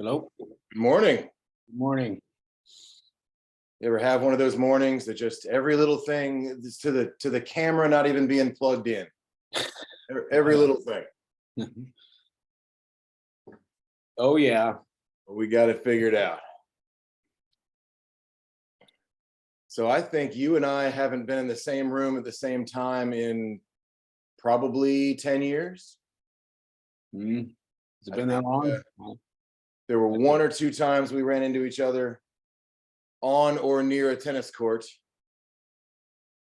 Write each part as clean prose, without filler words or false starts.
Hello. Good morning. Good morning. You ever have one of those mornings that just every little thing is to the camera not even being plugged in? Every little thing. Oh yeah. We got it figured out. So I think you and I haven't been in the same room at the same time in probably 10 years. Has it been that long? There were one or two times we ran into each other on or near a tennis court.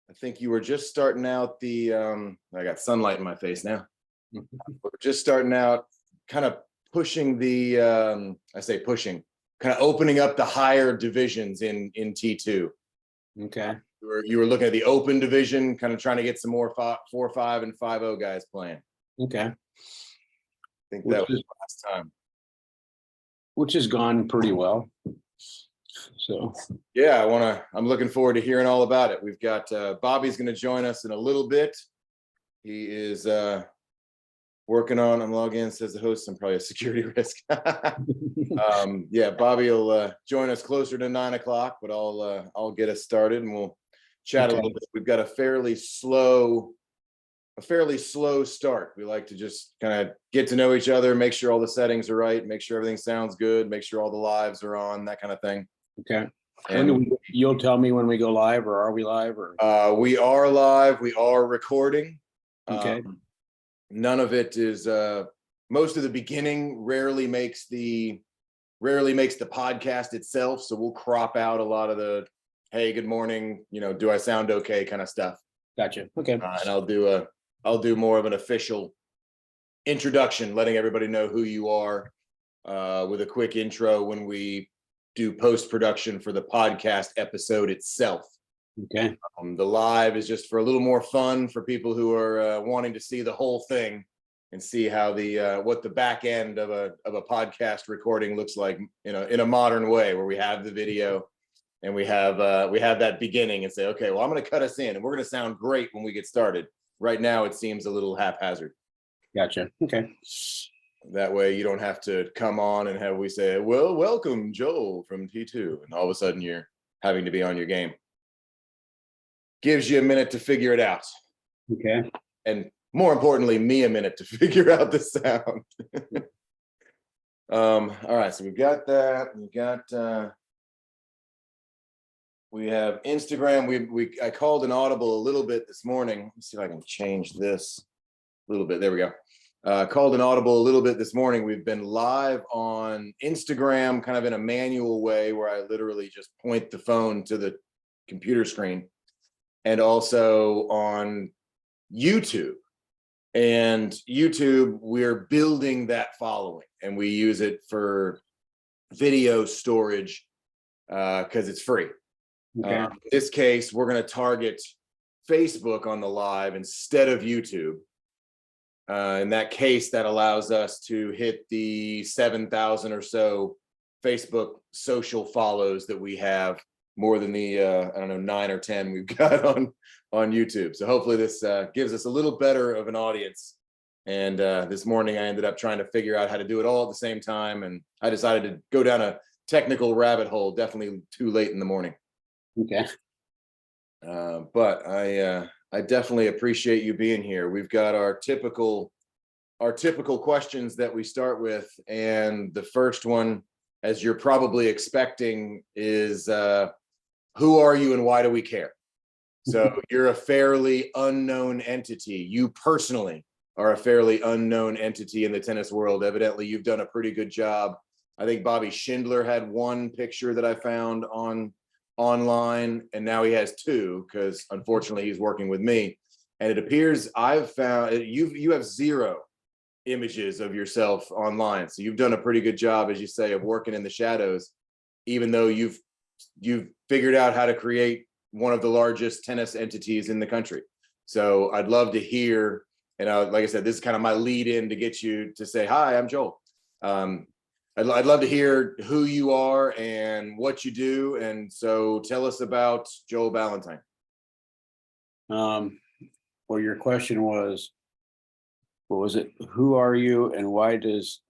I think you were just starting out I got sunlight in my face now. We're just starting out, kind of pushing I say pushing, kind of opening up the higher divisions in T2. Okay. You were looking at the open division, kind of trying to get some more 4-5 and 5-0 guys playing. Okay. I think that was last time. Which has gone pretty well. So Yeah, I'm looking forward to hearing all about it. We've got Bobby's going to join us in a little bit. He is working on, I'm logging in, says the host, I'm probably a security risk. Yeah, Bobby will join us closer to 9 o'clock, but I'll get us started and we'll chat a little bit. We've got a fairly slow start. We like to just kind of get to know each other, make sure all the settings are right, make sure everything sounds good, make sure all the lives are on, that kind of thing. Okay. And you'll tell me when we go live, or are we live? Or we are live. We are recording. Okay. None of it is. Most of the beginning rarely makes the podcast itself. So we'll crop out a lot of the "Hey, good morning. Do I sound okay?" kind of stuff. Gotcha. Okay. And I'll do more of an official introduction, letting everybody know who you are, with a quick intro when we do post-production for the podcast episode itself. Okay. The live is just for a little more fun for people who are wanting to see the whole thing and see how what the back end of a podcast recording looks like in a modern way, where we have the video and we have that beginning and say, okay, well, I'm going to cut us in and we're going to sound great when we get started. Right now, it seems a little haphazard. Gotcha. Okay. That way you don't have to come on and have we say, well, welcome Joel from T2, and all of a sudden you're having to be on your game. Gives you a minute to figure it out. Okay. And more importantly, me a minute to figure out the sound. All right, so we've got that. We have Instagram. I called an audible a little bit this morning. Let's see if I can change this a little bit. There we go. Called an audible a little bit this morning. We've been live on Instagram, kind of in a manual way, where I literally just point the phone to the computer screen, and also on YouTube. And YouTube, we're building that following, and we use it for video storage because it's free. Okay. In this case, we're going to target Facebook on the live instead of YouTube. In that case, that allows us to hit the 7,000 or so Facebook social follows that we have, more than the 9 or 10 we've got on YouTube. So hopefully this gives us a little better of an audience. And this morning I ended up trying to figure out how to do it all at the same time, and I decided to go down a technical rabbit hole. Definitely too late in the morning. Okay. But I definitely appreciate you being here. We've got our typical questions that we start with, and the first one, as you're probably expecting, is who are you and why do we care? So you're a fairly unknown entity. You personally are a fairly unknown entity in the tennis world. Evidently, you've done a pretty good job. I think Bobby Schindler had one picture that I found online, and now he has two, because unfortunately he's working with me. And it appears I've found you have 0 images of yourself online. So you've done a pretty good job, as you say, of working in the shadows, even though you've figured out how to create one of the largest tennis entities in the country. So I'd love to hear, and like I said, this is kind of my lead in to get you to say, hi, I'm Joel. I'd love to hear who you are and what you do. And so tell us about Joel Ballantyne. Well, your question was, what was it? Who are you and why does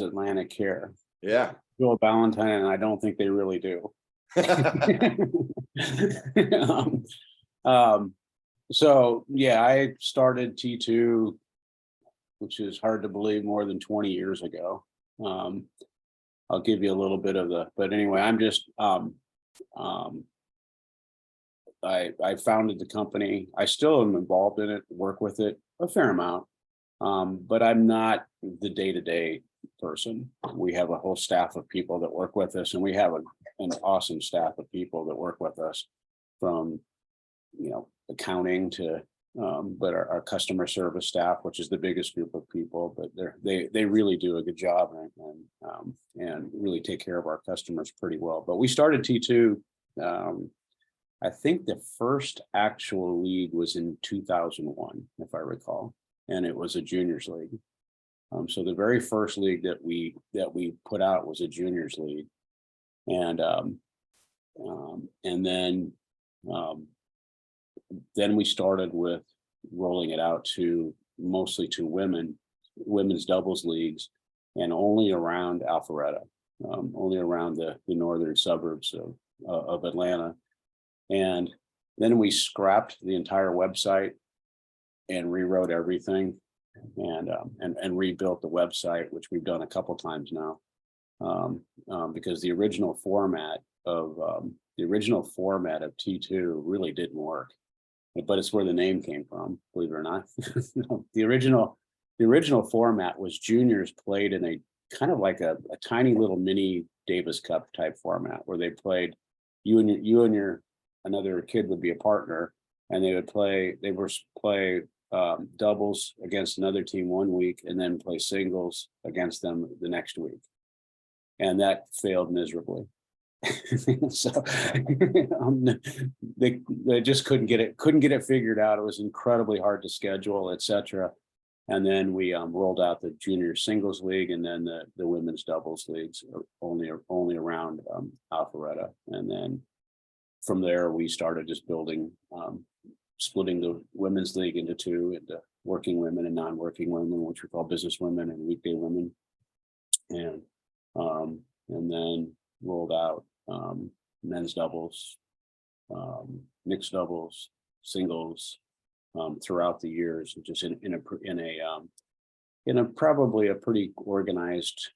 Atlanta care? Yeah. Joel Ballantyne, and I don't think they really do. um, so yeah, I started T2, which is hard to believe, more than 20 years ago. I'll give you a little bit of but anyway, I'm just, I founded the company. I still am involved in it, work with it a fair amount, but I'm not the day-to-day person. We have a whole staff of people that work with us, and we have an awesome staff of people that work with us, from accounting to but our customer service staff, which is the biggest group of people, but they really do a good job, and really take care of our customers pretty well. But we started T2. I think the first actual league was in 2001, if I recall, and it was a juniors league. So the very first league that we put out was a juniors league, and then we started with rolling it out to mostly to women's doubles leagues, and only around Alpharetta, only around the northern suburbs of Atlanta. And then we scrapped the entire website and rewrote everything, and rebuilt the website, which we've done a couple times now, because the original format of T2 really didn't work. But it's where the name came from, believe it or not. The original format was juniors played in a kind of like a tiny little mini Davis Cup type format, where they played, you and your another kid would be a partner, and they would play doubles against another team one week, and then play singles against them the next week. And that failed miserably. So they just couldn't get it figured out. It was incredibly hard to schedule, etc. And then we rolled out the junior singles league, and then the women's doubles leagues only around Alpharetta. And then from there we started just building, splitting the women's league into two, into working women and non-working women, which we call business women and weekday women, and then rolled out men's doubles, mixed doubles, singles, throughout the years, just in a probably a pretty organized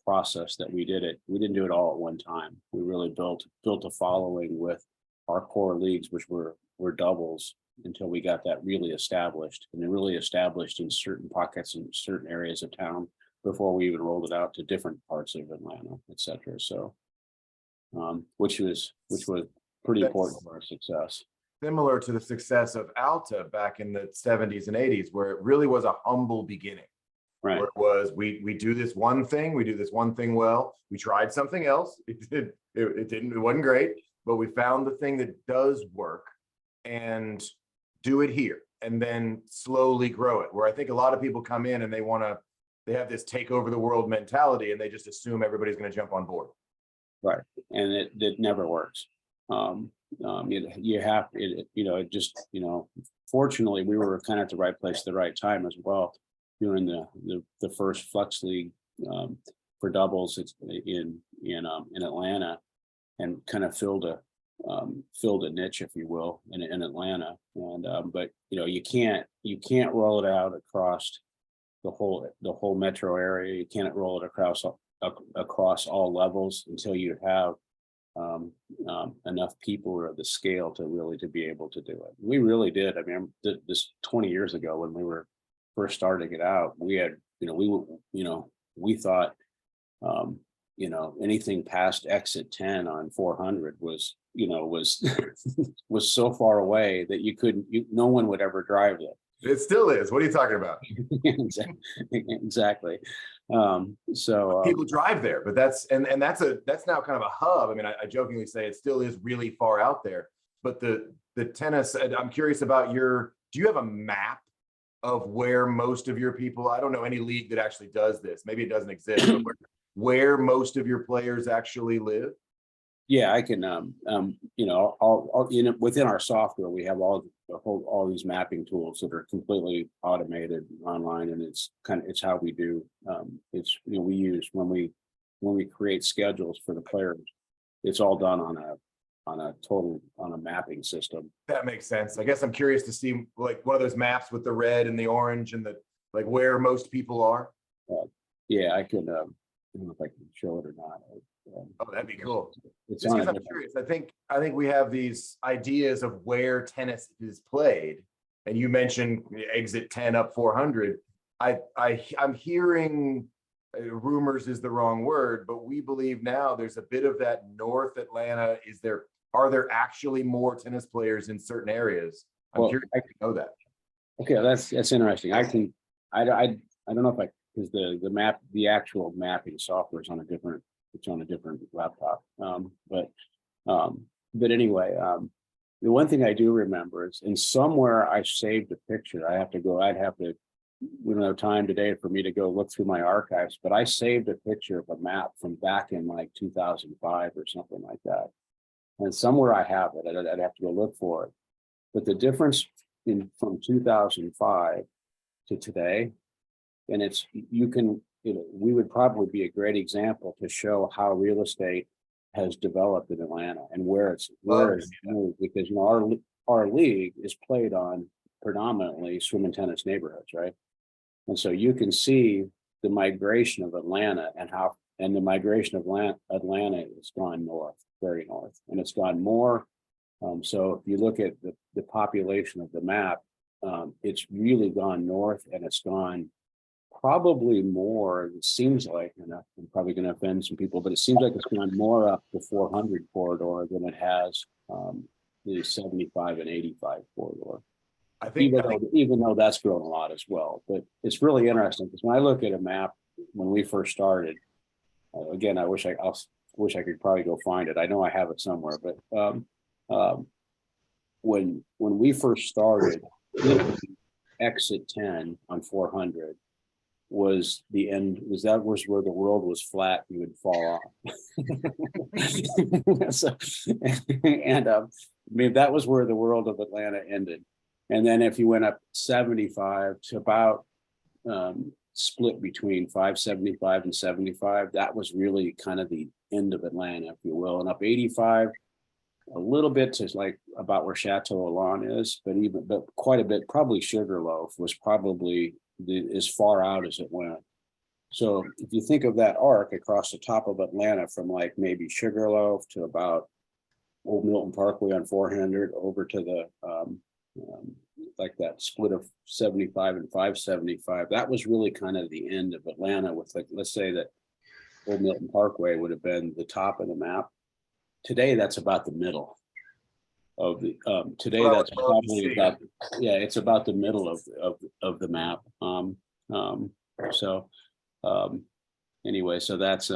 process that we did it. We didn't do it all at one time. We really built a following with our core leagues, which were doubles, until we got that really established, and then really established in certain pockets in certain areas of town before we even rolled it out to different parts of Atlanta, etc. So, which was pretty important for our success. Similar to the success of Alta back in the 70s and 80s, where it really was a humble beginning. Right. Where it was, we do this one thing well. We tried something else. It wasn't great, but we found the thing that does work and do it here, and then slowly grow it. Where I think a lot of people come in and they have this take over the world mentality, and they just assume everybody's going to jump on board. Right. And it never works. Fortunately we were kind of at the right place at the right time as well, during the first Flex League for doubles in Atlanta, and kind of filled a niche, if you will, in Atlanta. And but you can't roll it out across the whole metro area. You can't roll it across all levels until you have enough people of the scale to be able to do it. We really did. I mean, this 20 years ago, when we were first starting it out, we had, we thought, anything past exit 10 on 400 was was so far away that no one would ever drive it. It still is. What are you talking about? Exactly. So people drive there, but that's now kind of a hub. I mean, I jokingly say it still is really far out there, but the tennis, I'm curious about do you have a map of where most of your people, I don't know any league that actually does this, maybe it doesn't exist, but where most of your players actually live? Yeah, I can, within our software, we have all these mapping tools that are completely automated online, and it's how we do, we use when when we create schedules for the players, it's all done on a mapping system. That makes sense. I guess I'm curious to see like one of those maps with the red and the orange and the like where most people are. Yeah, I could. I don't know if I can show it or not. Oh, that'd be cool. It's Just on a because I'm different. curious, I think we have these ideas of where tennis is played, and you mentioned exit 10 up 400. I'm hearing rumors is the wrong word, but we believe now there's a bit of that North Atlanta. Are there actually more tennis players in certain areas? I'm Well, curious to know that. Okay, that's interesting. I don't know if I, because the actual mapping software is on a different, it's on a different laptop. But anyway, the one thing I do remember is, and somewhere I saved a picture. We don't have time today for me to go look through my archives, but I saved a picture of a map from back in like 2005 or something like that. And somewhere I have it. I'd have to go look for it. But the difference from 2005 to today, and we would probably be a great example to show how real estate has developed in Atlanta and where it's moved, because our league is played on predominantly swim and tennis neighborhoods, right? And so you can see the migration of Atlanta and the migration of Atlanta has gone north, very north, and it's gone more. So if you look at the population of the map, it's really gone north, and it's gone probably more, it seems like, and I'm probably going to offend some people, but it seems like it's gone more up the 400 corridor than it has the 75 and 85 corridor. Even though that's grown a lot as well. But it's really interesting because when I look at a map, when we first started, again, I wish I could probably go find it. I know I have it somewhere, but when we first started, exit 10 on 400 was the end. That was where the world was flat. You would fall off. So, and I mean, that was where the world of Atlanta ended. And then if you went up 75 to about split between 575 and 75, that was really kind of the end of Atlanta, if you will. And up 85, a little bit to like about where Chateau Alon is, but quite a bit, probably Sugarloaf was probably as far out as it went. So if you think of that arc across the top of Atlanta from like maybe Sugarloaf to about Old Milton Parkway on 400 over to the like that split of 75 and 575, that was really kind of the end of Atlanta, with like, let's say that Old Milton Parkway would have been the top of the map. Today, that's about the middle of the, that's probably about, it's about the middle of the map. Anyway, so that's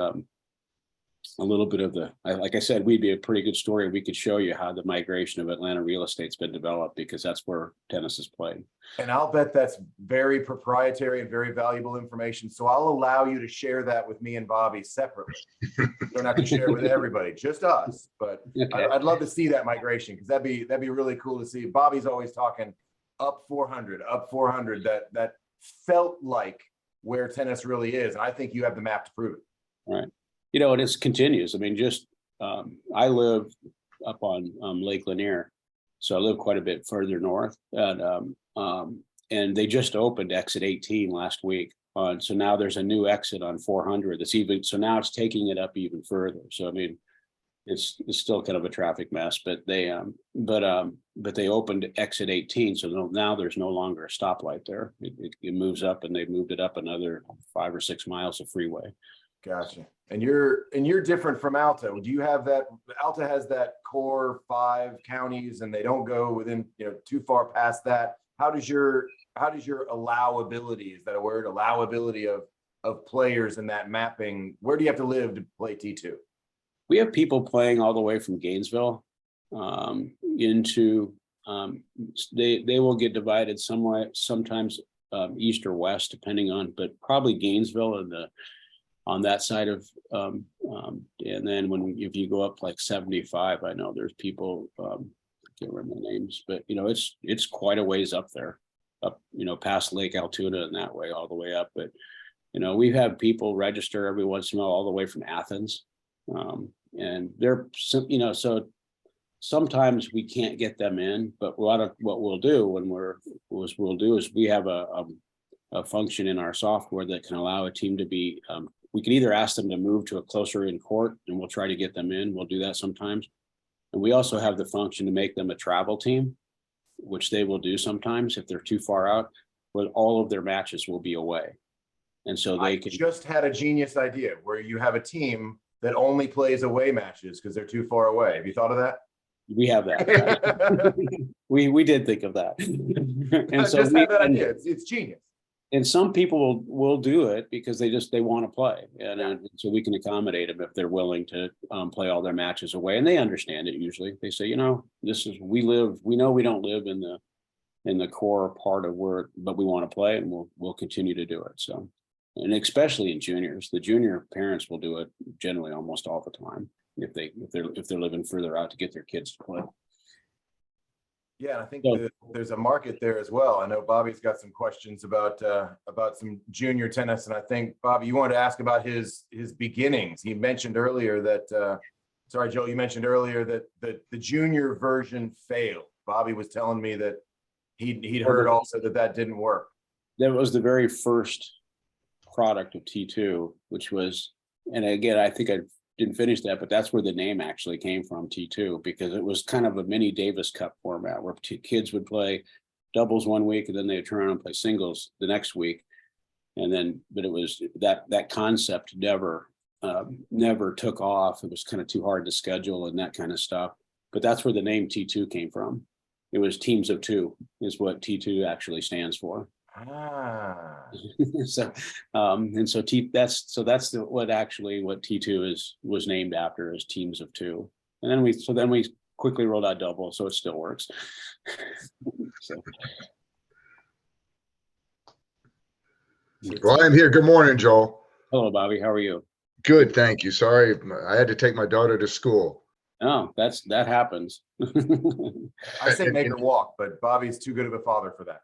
a little bit of like I said, we'd be a pretty good story. We could show you how the migration of Atlanta real estate's been developed, because that's where tennis is played. And I'll bet that's very proprietary and very valuable information. So I'll allow you to share that with me and Bobby separately. You don't have to share it with everybody, just us. But okay. I'd love to see that migration, because that'd be really cool to see. Bobby's always talking up 400, that felt like where tennis really is. And I think you have the map to prove it. Right. You know, and it continues. I mean, just I live up on Lake Lanier, so I live quite a bit further north, and they just opened exit 18 last week. So now there's a new exit on 400. So now it's taking it up even further. So I mean, it's still kind of a traffic mess, but they opened exit 18, so now there's no longer a stoplight there. It moves up, and they've moved it up another 5 or 6 miles of freeway. Gotcha. And you're different from Alta. Do you have that? Alta has that core 5 counties, and they don't go within, too far past that. How does your allowability, is that a word? Allowability of players in that mapping? Where do you have to live to play T2? We have people playing all the way from Gainesville into they will get divided sometimes east or west, depending on, but probably Gainesville and on that side of and then if you go up like 75, I know there's people, I can't remember the names, but it's quite a ways up there, up past Lake Altoona and that way all the way up. But we've had people register every once in a while, all the way from Athens. And they're, so sometimes we can't get them in, but what we'll do is we have a function in our software that can allow a team to be, we can either ask them to move to a closer in court and we'll try to get them in. We'll do that sometimes. And we also have the function to make them a travel team, which they will do sometimes if they're too far out, but all of their matches will be away. And so they can just had a genius idea where you have a team that only plays away matches because they're too far away. Have you thought of that? We have that. we did think of that. And I so just had that idea. It's genius. And some people will do it because they want to play, and so we can accommodate them if they're willing to play all their matches away, and they understand it. Usually, they say, we know we don't live in the core part of where, but we want to play, and we'll continue to do it. So, and especially in juniors, the junior parents will do it generally almost all the time if they're living further out to get their kids to play. Yeah, I think there's a market there as well. I know Bobby's got some questions about some junior tennis, and I think Bobby, you wanted to ask about his beginnings. He mentioned earlier that sorry, Joel, you mentioned earlier that the junior version failed. Bobby was telling me that he'd heard also that didn't work. That was the very first product of T2, which was, and again, I think I didn't finish that, but that's where the name actually came from, T2, because it was kind of a mini Davis Cup format where kids would play doubles one week and then they'd turn around and play singles the next week. And then, but it was that concept never took off. It was kind of too hard to schedule and that kind of stuff. But that's where the name T2 came from. It was teams of two is what T2 actually stands for. So that's what T2 was named after, is teams of two. And then we quickly rolled out double, so it still works. So. Well, I'm here. Good morning, Joel. Hello, Bobby. How are you? Good, thank you. Sorry, I had to take my daughter to school. Oh, that happens. I say make her walk, but Bobby's too good of a father for that.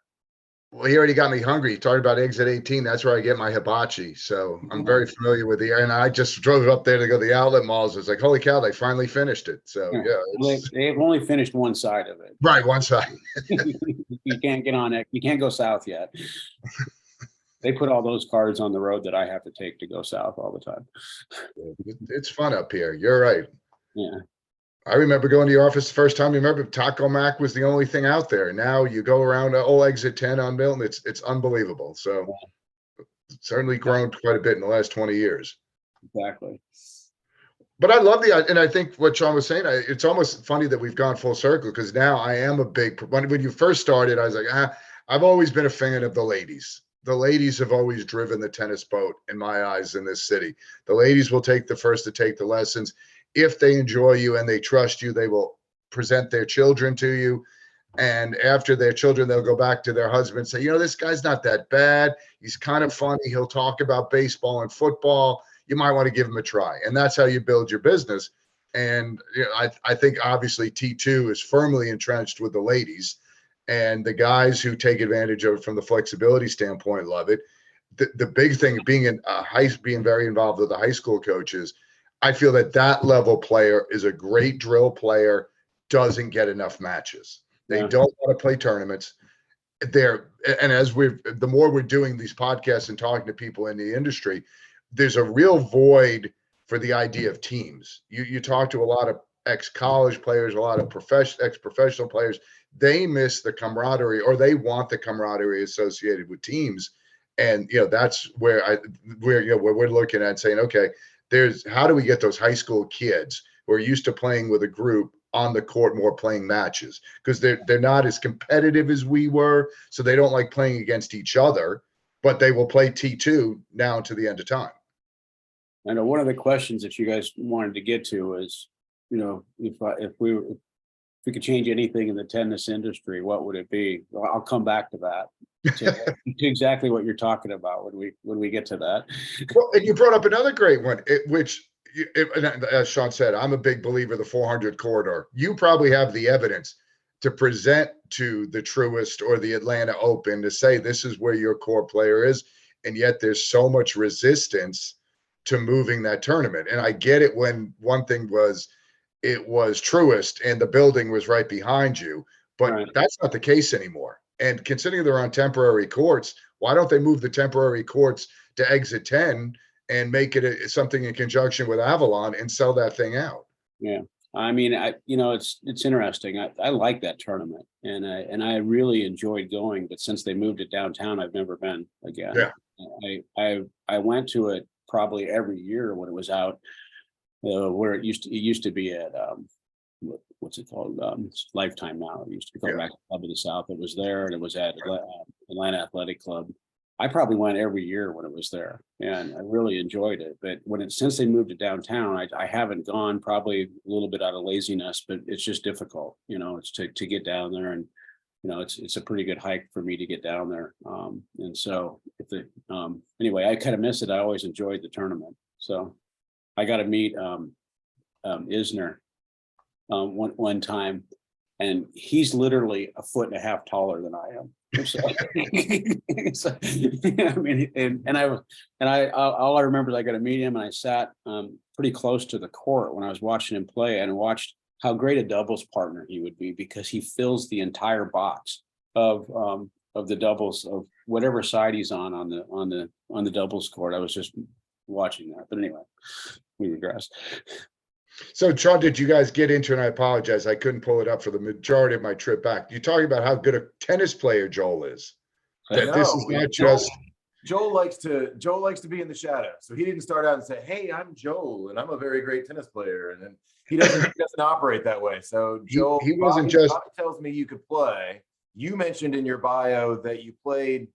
Well, he already got me hungry. He talked about eggs at 18. That's where I get my hibachi. So I'm very familiar with and I just drove up there to go to the outlet malls. It's like, holy cow, they finally finished it. So yeah. They've only finished one side of it. Right, one side. You can't get on it. You can't go south yet. They put all those cars on the road that I have to take to go south all the time. It's fun up here. You're right. Yeah. I remember going to the office the first time. You remember Taco Mac was the only thing out there. Now you go around exit 10 on Milton. It's unbelievable. So it's certainly grown quite a bit in the last 20 years. Exactly. But I love and I think what Sean was saying, it's almost funny that we've gone full circle, because now I am a big, when you first started, I was like, I've always been a fan of the ladies. The ladies have always driven the tennis boat in my eyes in this city. The ladies will take the first to take the lessons. If they enjoy you and they trust you, they will present their children to you. And after their children, they'll go back to their husband and say, this guy's not that bad. He's kind of funny. He'll talk about baseball and football. You might want to give him a try. And that's how you build your business. And I think obviously T2 is firmly entrenched with the ladies, and the guys who take advantage of it from the flexibility standpoint love it. The big thing being being very involved with the high school coaches, I feel that level player is a great drill player, doesn't get enough matches. They don't want to play tournaments. And the more we're doing these podcasts and talking to people in the industry, there's a real void for the idea of teams. You talk to a lot of ex-college players, a lot of ex-professional players. They miss the camaraderie, or they want the camaraderie associated with teams. And that's where we're looking at saying, okay, how do we get those high school kids who are used to playing with a group on the court more playing matches, because they're not as competitive as we were, so they don't like playing against each other, but they will play T2 now to the end of time. I know one of the questions that you guys wanted to get to is, if we could change anything in the tennis industry, what would it be? Well, I'll come back to that. To exactly what you're talking about when we get to that. Well, and you brought up another great one, as Sean said, I'm a big believer of the 400 corridor. You probably have the evidence to present to the Truist or the Atlanta Open to say this is where your core player is. and yet there's so much resistance to moving that tournament. And I get it when one thing was, it was Truist and the building was right behind you, but Right. that's not the case anymore. And considering they're on temporary courts, why don't they move the temporary courts to exit 10 and make it something in conjunction with Avalon and sell that thing out? Yeah. I mean, it's interesting. I like that tournament, and I really enjoyed going. But since they moved it downtown, I've never been again. Yeah. I went to it probably every year when it was out, where it used to be at what's it called? It's Lifetime now. It used to be called Yeah. Racket Club of the South. It was there, and it was at Atlanta Athletic Club. I probably went every year when it was there, and I really enjoyed it. But since they moved it downtown, I haven't gone, probably a little bit out of laziness, but it's just difficult, it's to get down there, and it's a pretty good hike for me to get down there. And so anyway, I kind of miss it. I always enjoyed the tournament. So I got to meet Isner one time, and he's literally 1.5 feet taller than I am. So, so, I mean, all I remember is I got to meet him, and I sat pretty close to the court when I was watching him play, and watched how great a doubles partner he would be, because he fills the entire box of the doubles of whatever side he's on the doubles court. I was just watching that, but anyway, we regress. So, Sean, did you guys get into, and I apologize, I couldn't pull it up for the majority of my trip back. You talking about how good a tennis player Joel is. That this is not just Joel likes to be in the shadow. So he didn't start out and say, "Hey, I'm Joel, and I'm a very great tennis player." And then he doesn't operate that way. So Joel, he wasn't just Bobby tells me you could play. You mentioned in your bio that you played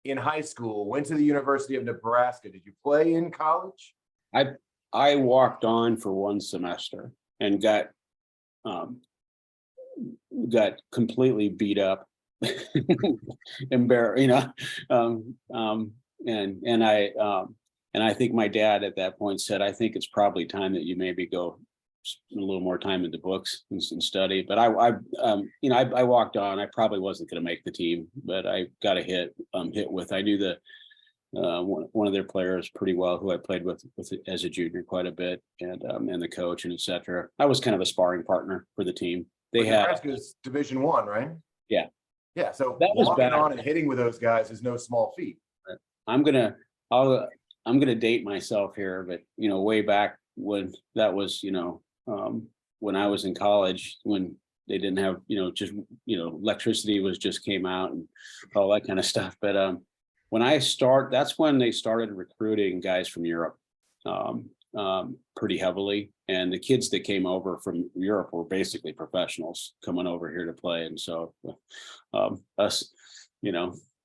in high school, went to the University of Nebraska. Did you play in college? I walked on for one semester and got completely beat up, embarrassed, and I think my dad at that point said, "I think it's probably time that you maybe go spend a little more time in the books and study." But I walked on. I probably wasn't going to make the team, but I got a hit with. I knew one of their players pretty well, who I played with as a junior quite a bit, and the coach and etc. I was kind of a sparring partner for the team. They had Nebraska's Division I, right? Yeah. Yeah. So that was walking bad. on and hitting with those guys is no small feat. I'm gonna date myself here, but way back when that was, when I was in college, when they didn't have, just electricity was just came out and all that kind of stuff. But that's when they started recruiting guys from Europe pretty heavily. And the kids that came over from Europe were basically professionals coming over here to play. And so us,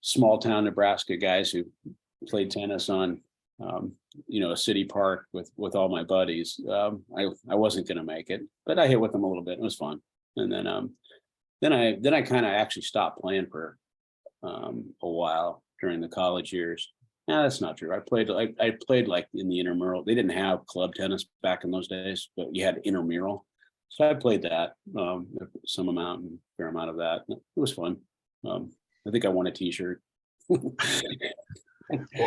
small town Nebraska guys who played tennis on, a city park with all my buddies, I wasn't going to make it, but I hit with them a little bit. It was fun. And then I kind of actually stopped playing for a while during the college years. No, that's not true. I played like in the intramural. They didn't have club tennis back in those days, but you had intramural. So I played that some amount and fair amount of that. It was fun. I think I won a t-shirt. Well,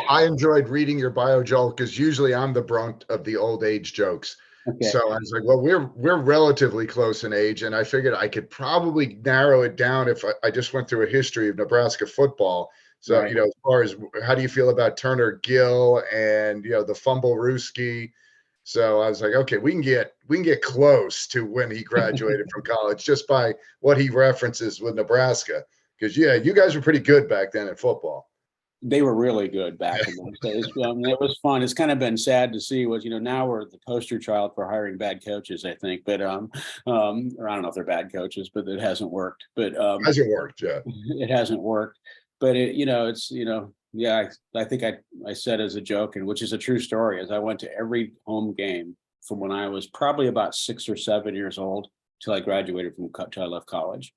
I enjoyed reading your bio, Joel, because usually I'm the brunt of the old age jokes. Okay. So I was like, well, we're relatively close in age, and I figured I could probably narrow it down if I just went through a history of Nebraska football. So, Right. as far as how do you feel about Turner Gill and, the fumble Ruski? So I was like, okay, we can get close to when he graduated from college just by what he references with Nebraska. Because, you guys were pretty good back then at football. They were really good back in those days. It was fun. It's kind of been sad to see now we're the poster child for hiring bad coaches, I think. But or I don't know if they're bad coaches, but it hasn't worked. But Hasn't worked, yeah. It hasn't worked. But yeah, I think I said as a joke, and which is a true story, is I went to every home game from when I was probably about 6 or 7 years old till I graduated till I left college.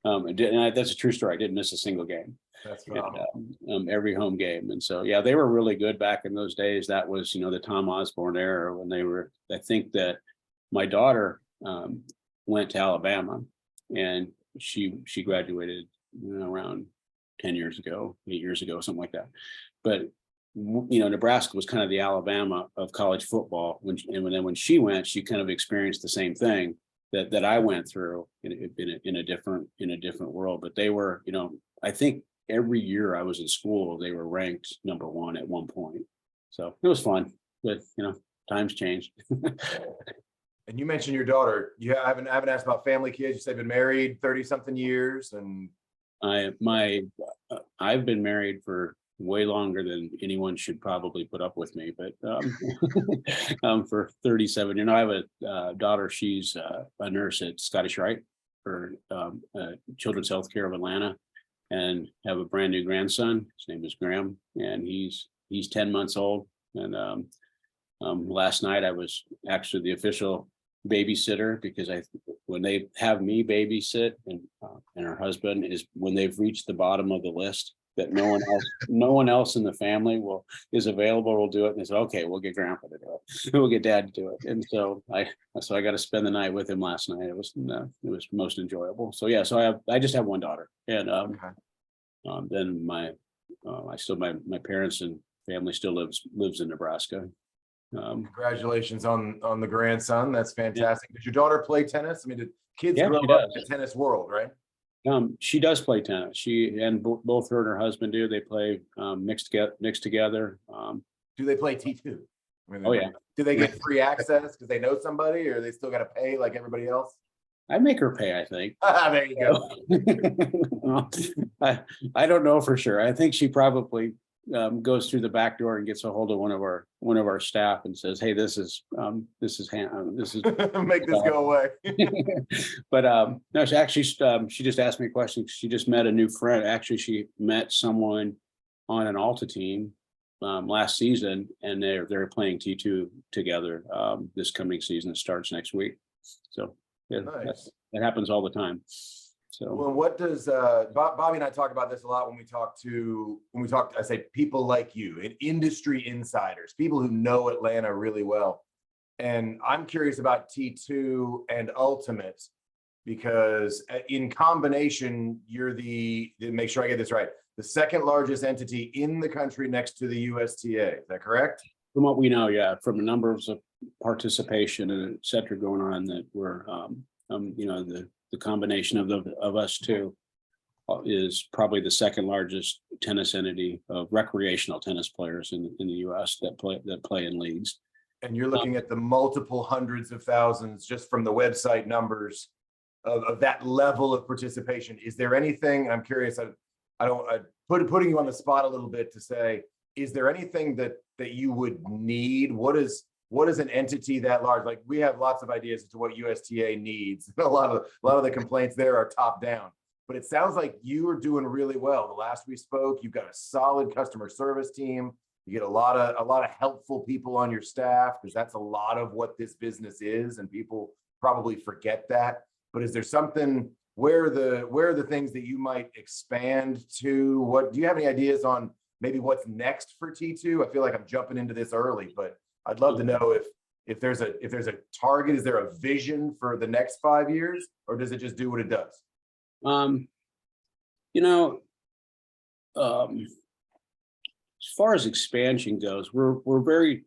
That's a true story. I didn't miss a single game. That's phenomenal. Every home game. And so, yeah, they were really good back in those days. That was, the Tom Osborne era when they were, I think that my daughter went to Alabama, and she graduated around 10 years ago, 8 years ago, something like that. But Nebraska was kind of the Alabama of college football. When she went, she kind of experienced the same thing that I went through in a different world. But they were, I think every year I was in school, they were ranked #1 at one point. So it was fun, but times changed. And you mentioned your daughter. I haven't asked about family, kids. You said been married 30-something years, and I've been married for way longer than anyone should probably put up with me, but for 37, I have a daughter. She's a nurse at Scottish Rite for Children's Healthcare of Atlanta, and have a brand new grandson. His name is Graham, and he's 10 months old. And last night I was actually the official babysitter, because when they have me babysit and her husband is when they've reached the bottom of the list, that no one else in the family is available, will do it. And they said, okay, we'll get grandpa to do it. We'll get dad to do it. And so I got to spend the night with him last night. It was most enjoyable. So yeah, so I just have one daughter, and then my parents and family still lives in Nebraska. Congratulations on the grandson. That's fantastic. Did your daughter play tennis? I mean, did kids Yeah, grow she up does. in the tennis world, right? She does play tennis. She and both her and her husband do. They play mixed together. Do they play T2? I mean, Oh yeah. Do they get free access because they know somebody, or they still got to pay like everybody else? I make her pay, I think. There you go. I don't know for sure. I think she probably goes through the back door and gets a hold of one of our staff and says, "Hey, this is make this go away." But no, she just asked me a question. She just met a new friend. Actually, she met someone on an Alta team last season, and they're playing T2 together this coming season. It starts next week. So yeah, nice. That happens all the time. So well, what does Bobby and I talk about this a lot when we talk, I say people like you and industry insiders, people who know Atlanta really well. And I'm curious about T2 and Ultimate, because in combination, you're make sure I get this right, the second largest entity in the country next to the USTA. Is that correct? from what we know, yeah, from the numbers of participation and et cetera going on, that we're the combination of us two is probably the second largest tennis entity of recreational tennis players in the US that play in leagues. And you're looking at the multiple hundreds of thousands just from the website numbers of that level of participation. Is there anything, I'm curious, putting you on the spot a little bit to say, is there anything that you would need? What is an entity that large? Like, we have lots of ideas as to what USTA needs. A lot of the complaints there are top down, but it sounds like you are doing really well. The last we spoke, you've got a solid customer service team. You get a lot of helpful people on your staff, because that's a lot of what this business is, and people probably forget that. But is there something, where are the things that you might expand to? What do you have any ideas on maybe what's next for T2? I feel like I'm jumping into this early, but I'd love to know if there's a target. Is there a vision for the next 5 years, or does it just do what it does? As far as expansion goes, we're very,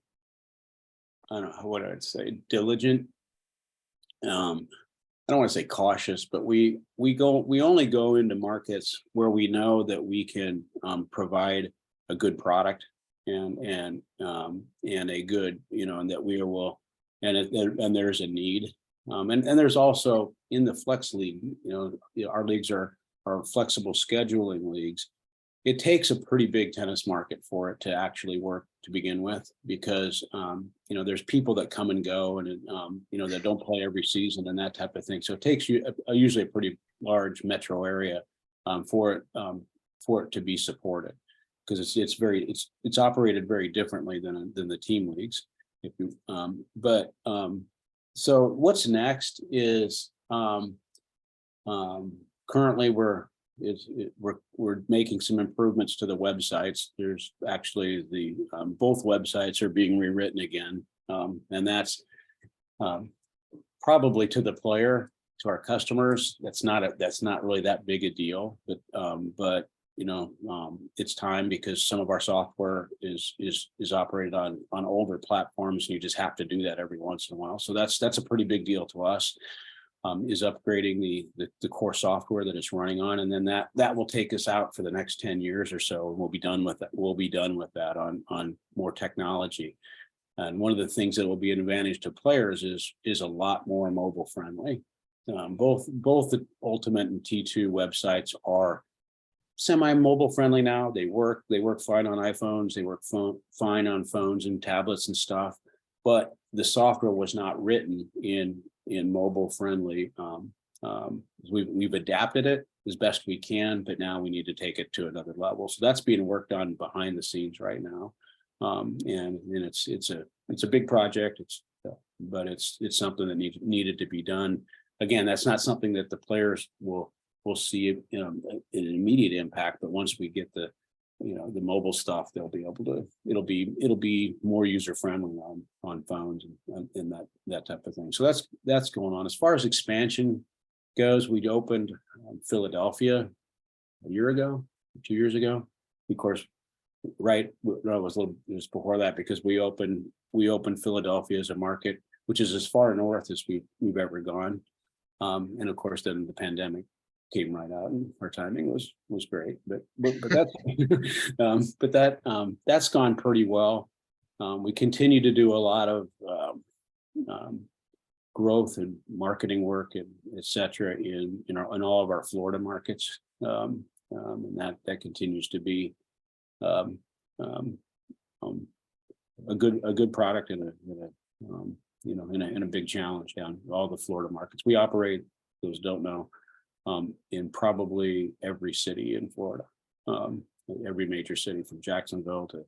I don't know what I'd say, diligent. I don't want to say cautious, but we only go into markets where we know that we can provide a good product and a good, and that we will, and there's a need. And there's also in the flex league, our leagues are flexible scheduling leagues. It takes a pretty big tennis market for it to actually work to begin with, because there's people that come and go, and that don't play every season and that type of thing. So it takes you usually a pretty large metro area for it to be supported, because it's operated very differently than the team leagues. So what's next is currently we're making some improvements to the websites. There's actually both websites are being rewritten again, and that's probably to the player, to our customers, that's not really that big a deal, but it's time, because some of our software is operated on older platforms, and you just have to do that every once in a while. So that's a pretty big deal to us, is upgrading the core software that it's running on, and then that will take us out for the next 10 years or so, and we'll be done with that. We'll be done with that on more technology. And one of the things that will be an advantage to players is a lot more mobile friendly. Both the Ultimate and T2 websites are semi-mobile friendly now. They work fine on iPhones. They work fine on phones and tablets and stuff. But the software was not written in mobile friendly. We've adapted it as best we can, but now we need to take it to another level. So that's being worked on behind the scenes right now. And it's a big project. But it's something that needed to be done. Again, that's not something that the players will see an immediate impact, but once we get the mobile stuff, they'll be able to. It'll be more user friendly on phones and that type of thing. So that's going on. As far as expansion goes, we opened Philadelphia a year ago, 2 years ago. Of course, right. No, it was before that, because we opened Philadelphia as a market, which is as far north as we've ever gone. And of course, then the pandemic came right out, and our timing was great. But that's gone pretty well. We continue to do a lot of growth and marketing work and et cetera in all of our Florida markets, and that continues to be a good product and a big challenge down all the Florida markets. We operate, those don't know, in probably every city in Florida, every major city from Jacksonville to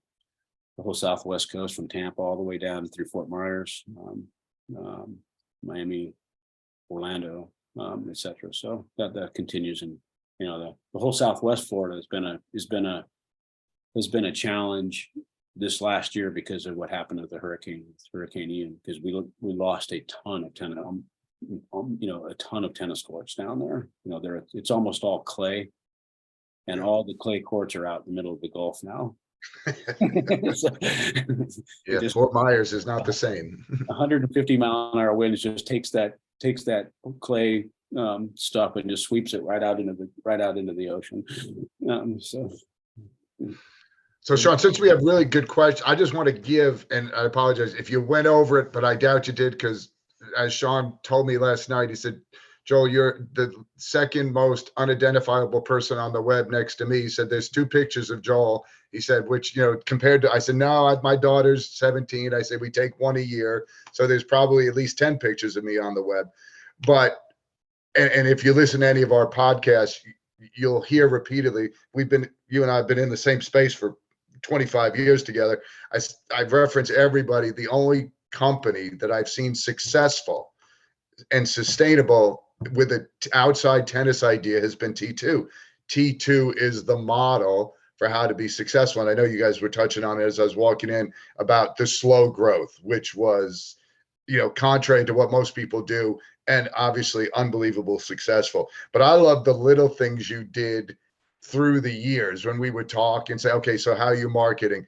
the whole Southwest coast, from Tampa all the way down through Fort Myers, Miami, Orlando, et cetera. So that continues, and the whole Southwest Florida has been a challenge this last year because of what happened with Hurricane Ian, because we lost a ton of tennis courts down there. It's almost all clay, and all the clay courts are out in the middle of the Gulf now. Yeah, Fort Myers is not the same. 150-mile-an-hour winds just takes that clay stuff and just sweeps it right out into the ocean. So Sean, since we have really good questions, I just want to give, and I apologize if you went over it, but I doubt you did, because as Sean told me last night, he said, Joel, you're the second most unidentifiable person on the web next to me. He said, there's 2 pictures of Joel. He said, which, compared to, I said, no, my daughter's 17. I said, we take 1 a year. So there's probably at least 10 pictures of me on the web. But, and if you listen to any of our podcasts, you'll hear repeatedly, you and I have been in the same space for 25 years together. I reference everybody. The only company that I've seen successful and sustainable with an outside tennis idea has been T2. T2 is the model for how to be successful. And I know you guys were touching on it as I was walking in about the slow growth, which was, contrary to what most people do, and obviously unbelievable successful. But I love the little things you did through the years when we would talk and say, okay, so how are you marketing?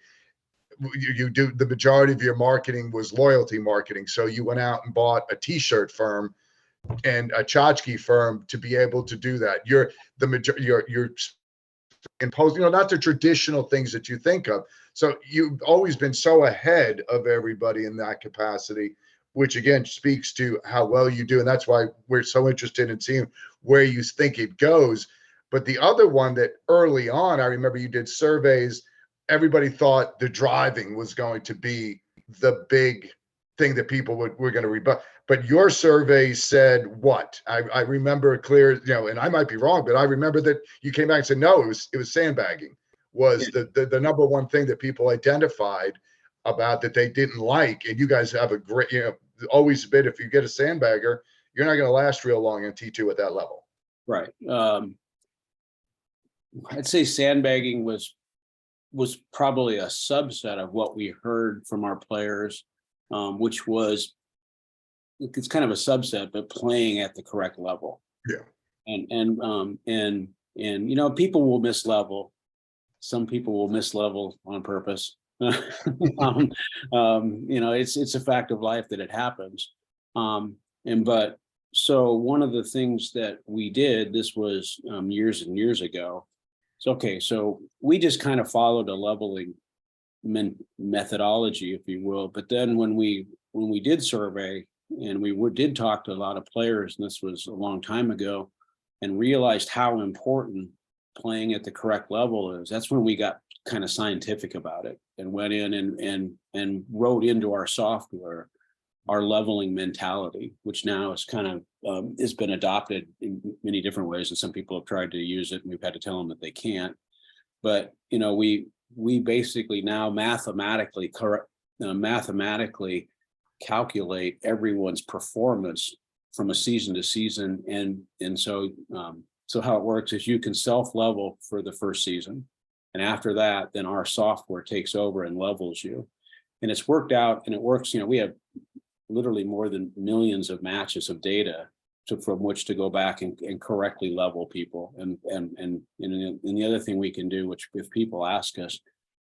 You do, the majority of your marketing was loyalty marketing. So you went out and bought a t-shirt firm and a tchotchke firm to be able to do that. You're imposing, not the traditional things that you think of. So you've always been so ahead of everybody in that capacity, which again speaks to how well you do. And that's why we're so interested in seeing where you think it goes. But the other one that early on, I remember you did surveys. Everybody thought the driving was going to be the big thing that people were going to rebut. But your survey said what? I remember clear, and I might be wrong, but I remember that you came back and said, no, it was sandbagging was the number one thing that people identified about that they didn't like. And you guys have a great, always been, if you get a sandbagger, you're not going to last real long in T2 at that level. Right. I'd say sandbagging was probably a subset of what we heard from our players, which was, it's kind of a subset, but playing at the correct level. Yeah. And people will miss level. some people will mislevel on purpose. It's a fact of life that it happens. So one of the things that we did, this was years and years ago. So we just kind of followed a leveling methodology, if you will. But then when we did survey and we did talk to a lot of players, and this was a long time ago, and realized how important playing at the correct level is, that's when we got kind of scientific about it and went in and wrote into our software our leveling mentality, which now is kind of has been adopted in many different ways, and some people have tried to use it and we've had to tell them that they can't. But we basically now mathematically calculate everyone's performance from a season to season, and so how it works is you can self-level for the first season, and after that, then our software takes over and levels you. And it's worked out, and it works. We have literally more than millions of matches of data from which to go back and correctly level people. And the other thing we can do, which if people ask us,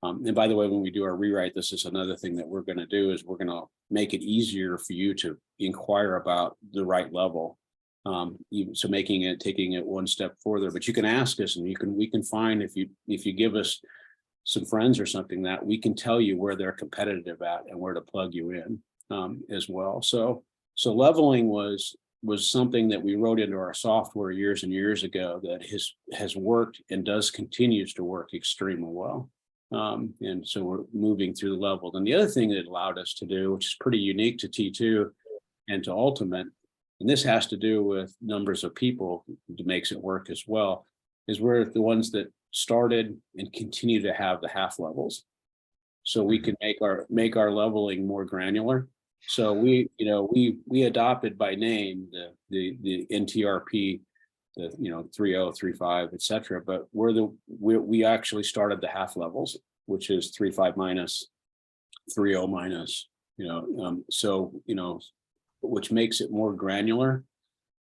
and by the way, when we do our rewrite, this is another thing that we're going to do, is we're going to make it easier for you to inquire about the right level. So taking it one step further, but you can ask us, and we can find, if you give us some friends or something, that we can tell you where they're competitive at and where to plug you in as well. So leveling was something that we wrote into our software years and years ago that has worked and continues to work extremely well. And so we're moving through the level. And the other thing that it allowed us to do, which is pretty unique to T2 and to Ultimate, and this has to do with numbers of people that makes it work as well, is we're the ones that started and continue to have the half levels. So we can make our leveling more granular. So we adopted by name the NTRP, the 3.0, 3.5, et cetera. But we actually started the half levels, which is 3.5 minus, 3.0 minus, which makes it more granular.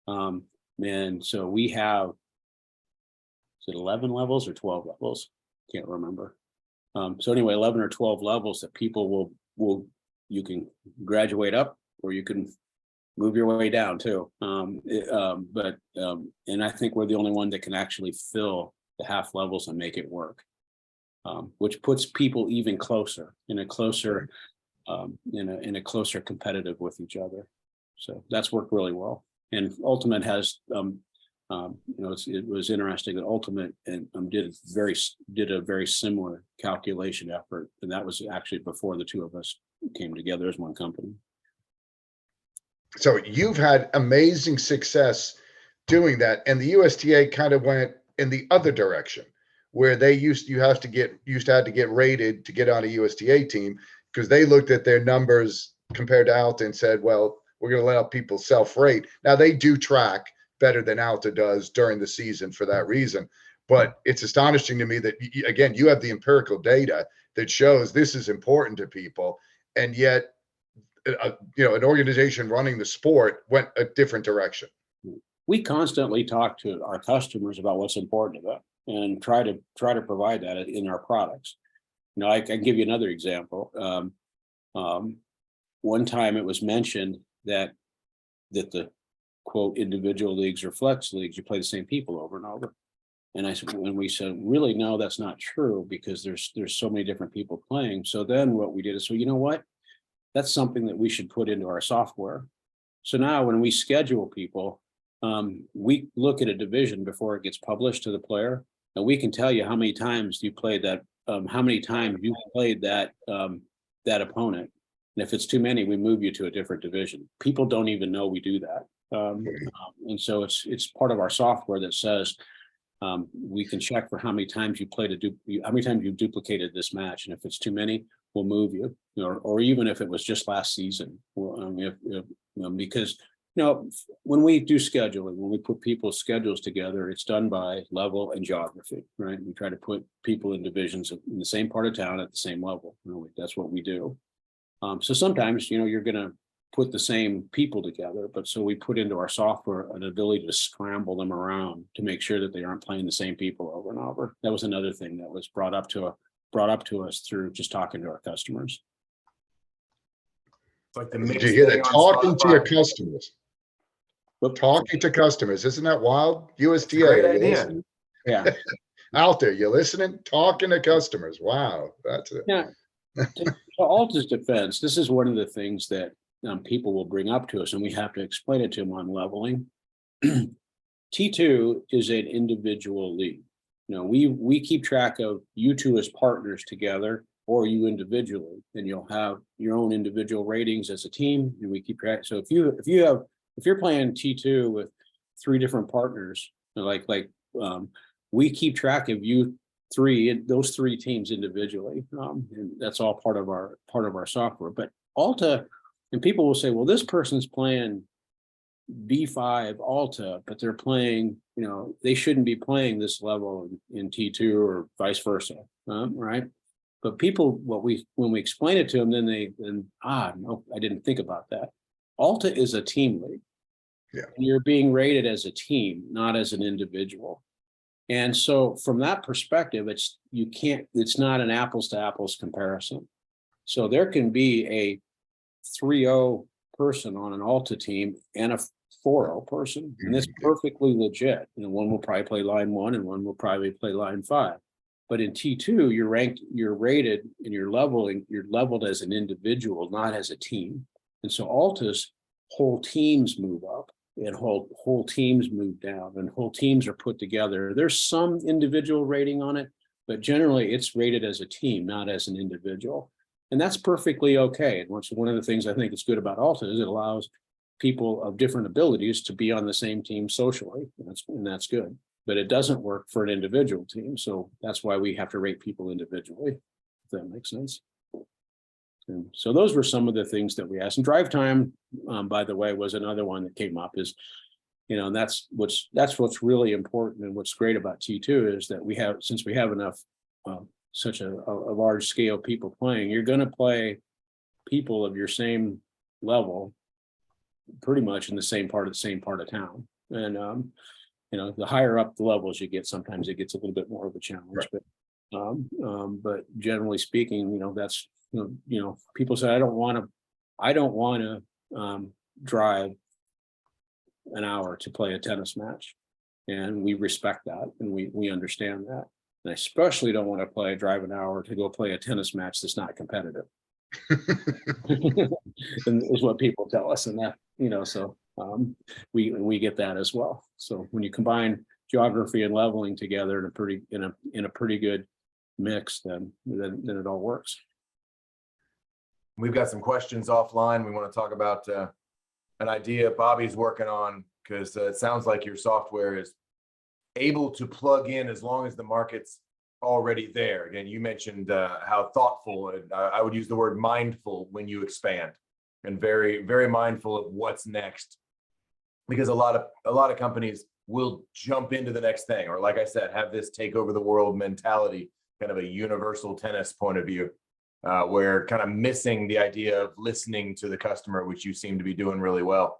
And so we have, is it 11 levels or 12 levels? Can't remember. So anyway, 11 or 12 levels that people you can graduate up, or you can move your way down too. And I think we're the only one that can actually fill the half levels and make it work, which puts people even closer in a closer competitive with each other. So that's worked really well. And Ultimate has, it was interesting that Ultimate did a very similar calculation effort, and that was actually before the two of us came together as one company. So you've had amazing success doing that, and the USTA kind of went in the other direction, where they used to have to get rated to get on a USTA team, because they looked at their numbers compared to Alta and said, well, we're going to let people self-rate. Now they do track better than Alta does during the season for that reason. But it's astonishing to me that, again, you have the empirical data that shows this is important to people, and yet an organization running the sport went a different direction. We constantly talk to our customers about what's important to them and try to provide that in our products. I can give you another example. One time it was mentioned that the quote individual leagues or flex leagues, you play the same people over and over. And we said, really, no, that's not true, because there's so many different people playing. So then what we did is, you know what? That's something that we should put into our software. So now when we schedule people, we look at a division before it gets published to the player, and we can tell you how many times you played that, that opponent. And if it's too many, we move you to a different division. People don't even know we do that. And so it's part of our software that says we can check for how many times you played how many times you duplicated this match, and if it's too many, we'll move you. Or even if it was just last season, because when we do scheduling, when we put people's schedules together, it's done by level and geography, right? We try to put people in divisions in the same part of town at the same level. That's what we do. So sometimes you're gonna put the same people together, but so we put into our software an ability to scramble them around to make sure that they aren't playing the same people over and over. That was another thing that was brought up to us through just talking to our customers. It's like the Did mix you hear thing that? on Talking to your Spotify. customers, But talking to customers. Isn't that wild? USTA. great are you idea. listening? yeah, Out there, you listening? Talking to customers. Wow. That's it. yeah. To Alta's defense, this is one of the things that people will bring up to us, and we have to explain it to them on leveling. T2 is an individual league. You know, we keep track of you two as partners together, or you individually, and you'll have your own individual ratings as a team, and we keep track. So if you're playing T2 with 3 different partners, we keep track of you those 3 teams individually, and that's all part of our software. But Alta, and people will say, well, this person's playing B5 Alta, but they're playing, you know, they shouldn't be playing this level in T2 or vice versa, right? But people, when we explain it to them, no, I didn't think about that. Alta is a team league. Yeah. And you're being rated as a team, not as an individual. And so from that perspective, it's not an apples to apples comparison. So there can be a 3-0 person on an Alta team and a 4-0 person, and it's perfectly legit. You know, one will probably play line 1 and one will probably play line 5. But in T2, you're rated, and you're leveled as an individual, not as a team. And so Alta's whole teams move up, and whole teams move down, and whole teams are put together. There's some individual rating on it, but generally it's rated as a team, not as an individual. And that's perfectly okay. And one of the things I think is good about Alta is it allows people of different abilities to be on the same team socially, and that's good. But it doesn't work for an individual team. So that's why we have to rate people individually, if that makes sense. And so those were some of the things that we asked. And drive time, by the way, was another one that came up. Is, you know, and that's what's really important, and what's great about T2 is that since we have enough such a large scale people playing, you're going to play people of your same level pretty much in the same part of town. And you know, the higher up the levels you get, sometimes it gets a little bit more of a challenge. Right. But generally speaking, you know, that's, you know, people say, I don't want to drive an hour to play a tennis match. And we respect that, and we understand that. And I especially don't want to drive an hour to go play a tennis match that's not competitive. And is what people tell us, and that, you know, so we get that as well. So when you combine geography and leveling together in a pretty good mix, then it all works. We've got some questions offline. We want to talk about an idea Bobby's working on, because it sounds like your software is able to plug in as long as the market's already there. Again, you mentioned how thoughtful, I would use the word mindful when you expand, and very, very mindful of what's next, because a lot of companies will jump into the next thing, or like I said, have this take over the world mentality, kind of a universal tennis point of view, where kind of missing the idea of listening to the customer, which you seem to be doing really well.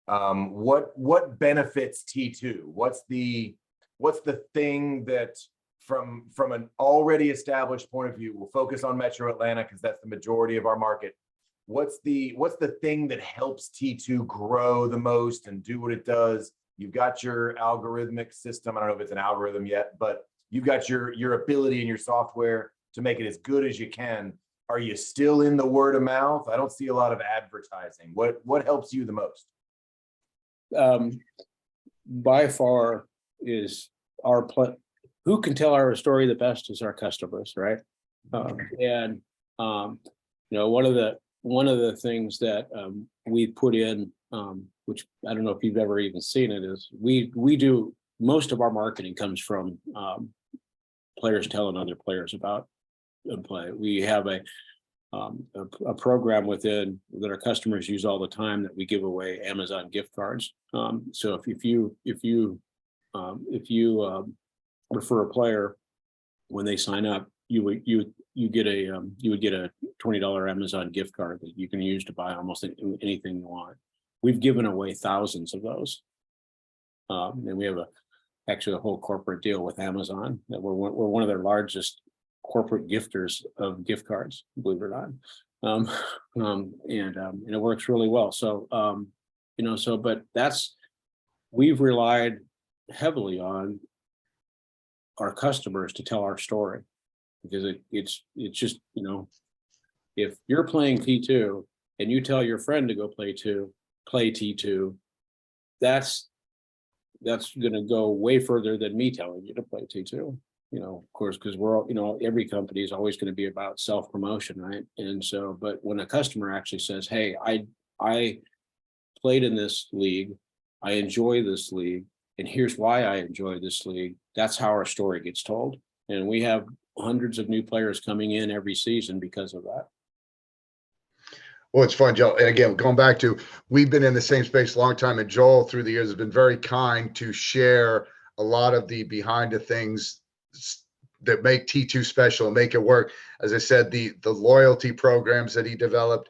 What benefits T2? What's the thing that from an already established point of view, we'll focus on Metro Atlanta because that's the majority of our market. What's the thing that helps T2 grow the most and do what it does? You've got your algorithmic system. I don't know if it's an algorithm yet, but you've got your ability in your software to make it as good as you can. Are you still in the word of mouth? I don't see a lot of advertising. What helps you the most? By far is who can tell our story the best is our customers, right? And you know, one of the things that we put in, which I don't know if you've ever even seen it, is we do most of our marketing comes from players telling other players about play. We have a program within that our customers use all the time that we give away Amazon gift cards. So if you refer a player when they sign up, you would get a $20 Amazon gift card that you can use to buy almost anything you want. We've given away thousands of those. And we have actually a whole corporate deal with Amazon that we're one of their largest corporate gifters of gift cards, believe it or not. And it works really well. So, but we've relied heavily on our customers to tell our story, because it's just, if you're playing T2 and you tell your friend to go play T2, that's going to go way further than me telling you to play T2, of course, because we're all, every company is always going to be about self-promotion, right? And so, but when a customer actually says, hey, I played in this league, I enjoy this league, and here's why I enjoy this league, that's how our story gets told. And we have hundreds of new players coming in every season because of that. Well, it's fun, Joel. And again, going back to, we've been in the same space a long time, and Joel through the years has been very kind to share a lot of the behind the things that make T2 special and make it work. As I said, the loyalty programs that he developed,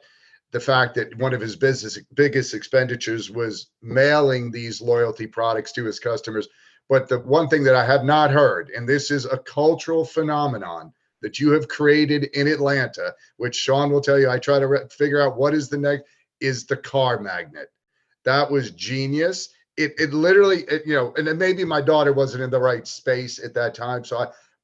the fact that one of his biggest expenditures was mailing these loyalty products to his customers. But the one thing that I have not heard, and this is a cultural phenomenon that you have created in Atlanta, which Sean will tell you, I try to figure out what is the next, is the car magnet. That was genius. It literally, and then maybe my daughter wasn't in the right space at that time.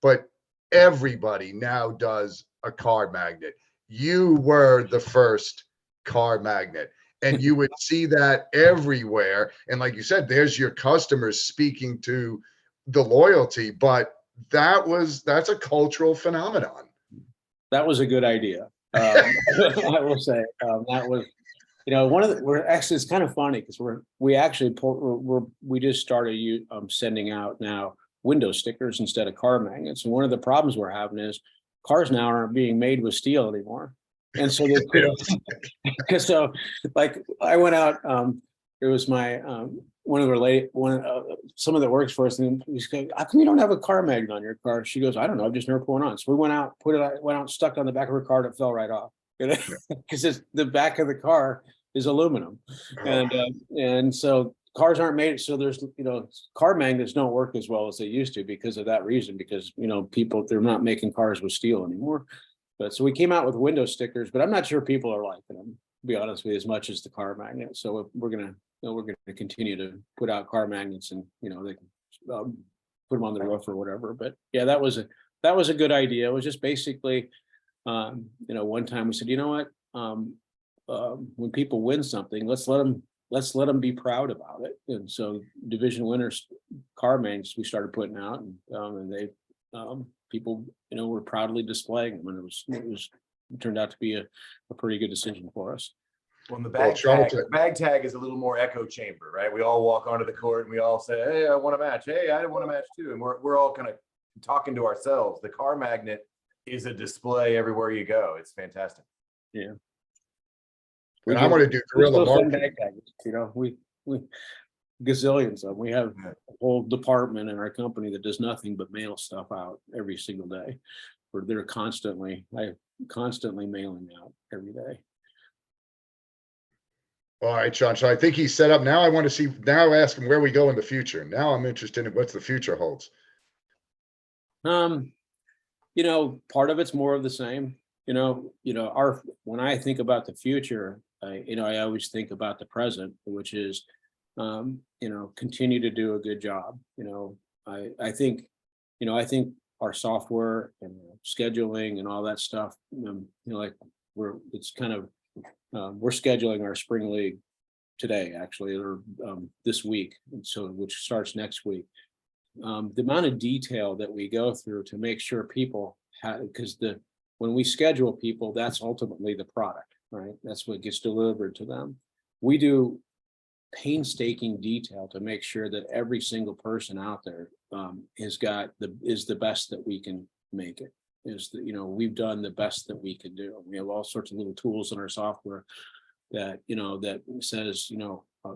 But everybody now does a car magnet. You were the first car magnet, and you would see that everywhere. And like you said, there's your customers speaking to the loyalty, but that's a cultural phenomenon. That was a good idea. I will say that was, one of the, we're actually, it's kind of funny because we just started sending out now window stickers instead of car magnets. And one of the problems we're having is cars now aren't being made with steel anymore. And so so like I went out, it was my someone that works for us, and we said, how come you don't have a car magnet on your car? She goes, I don't know, I've just never put one on. So we went out, stuck on the back of her car, and it fell right off. Because the back of the car is aluminum. And so cars aren't made, so there's, car magnets don't work as well as they used to because of that reason, because, people, they're not making cars with steel anymore. But so we came out with window stickers, but I'm not sure people are liking them, to be honest with you, as much as the car magnet. So we're gonna continue to put out car magnets, and they can put them on the roof or whatever. But yeah, that was a good idea. It was just basically, one time we said, when people win something, let's let them be proud about it. And so division winners car magnets we started putting out, and they people were proudly displaying them, and it turned out to be a pretty good decision for us. Well, the bag tag is a little more echo chamber, right? We all walk onto the court and we all say, hey, I want a match. Hey, I want a match too. And we're all kind of talking to ourselves. The car magnet is a display everywhere you go. It's fantastic. Yeah. And I want to do guerrilla marketing. We gazillions of them. We have a whole department in our company that does nothing but mail stuff out every single day. Where they're constantly mailing out every day. All right, Sean. So I think he's set up. Now I want to ask him where we go in the future. Now I'm interested in what the future holds. Part of it's more of the same. When I think about the future, I always think about the present, which is, continue to do a good job. I think our software and scheduling and all that stuff, we're scheduling our spring league today, actually, or this week, and so which starts next week. The amount of detail that we go through to make sure people have, because when we schedule people, that's ultimately the product, right? That's what gets delivered to them. We do painstaking detail to make sure that every single person out there is the best that we can make it. We've done the best that we can do. We have all sorts of little tools in our software that, that says,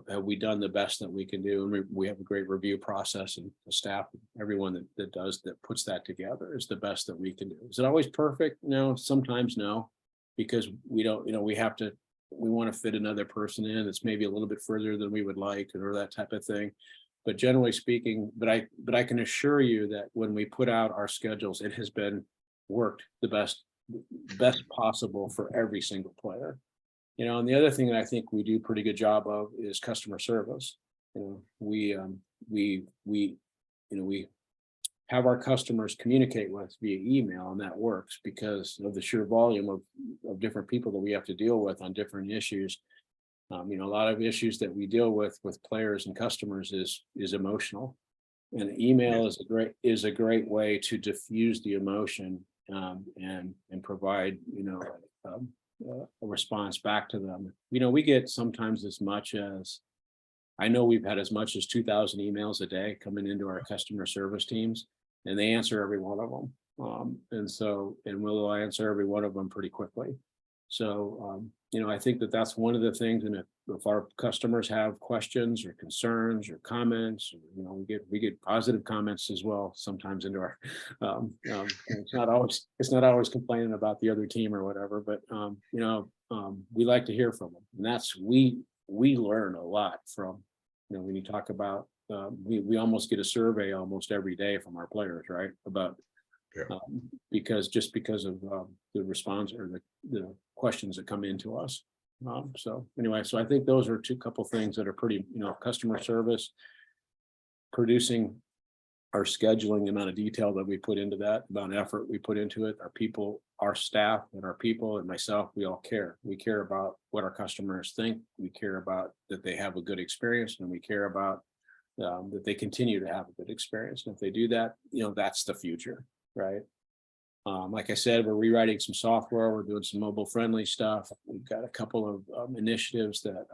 have we done the best that we can do? And we have a great review process, and the staff, everyone that puts that together is the best that we can do. Is it always perfect? No, sometimes no, because we don't, we want to fit another person in that's maybe a little bit further than we would like, or that type of thing. But generally speaking, but I can assure you that when we put out our schedules, it has been worked the best possible for every single player. And the other thing that I think we do pretty good job of is customer service. We have our customers communicate with us via email, and that works because of the sheer volume of different people that we have to deal with on different issues. A lot of issues that we deal with players and customers is emotional, and email is a great way to diffuse the emotion, and provide a response back to them. We get sometimes as much as, I know we've had as much as 2,000 emails a day coming into our customer service teams, and they answer every one of them. And we'll answer every one of them pretty quickly. So, I think that's one of the things. And if our customers have questions or concerns or comments, we get positive comments as well sometimes into our, it's not always complaining about the other team or whatever, but, we like to hear from them. And we learn a lot from, when you talk about, we almost get a survey almost every day from our players, right? About, because of the response or the questions that come into us. So anyway, so I think those are couple things that are pretty, customer service, producing our scheduling, the amount of detail that we put into that, the amount of effort we put into it, our people, our staff, and our people and myself, we all care. We care about what our customers think. We care about that they have a good experience, and we care about that they continue to have a good experience. And if they do that, that's the future, right? Like I said, we're rewriting some software. We're doing some mobile friendly stuff. We've got a couple of initiatives that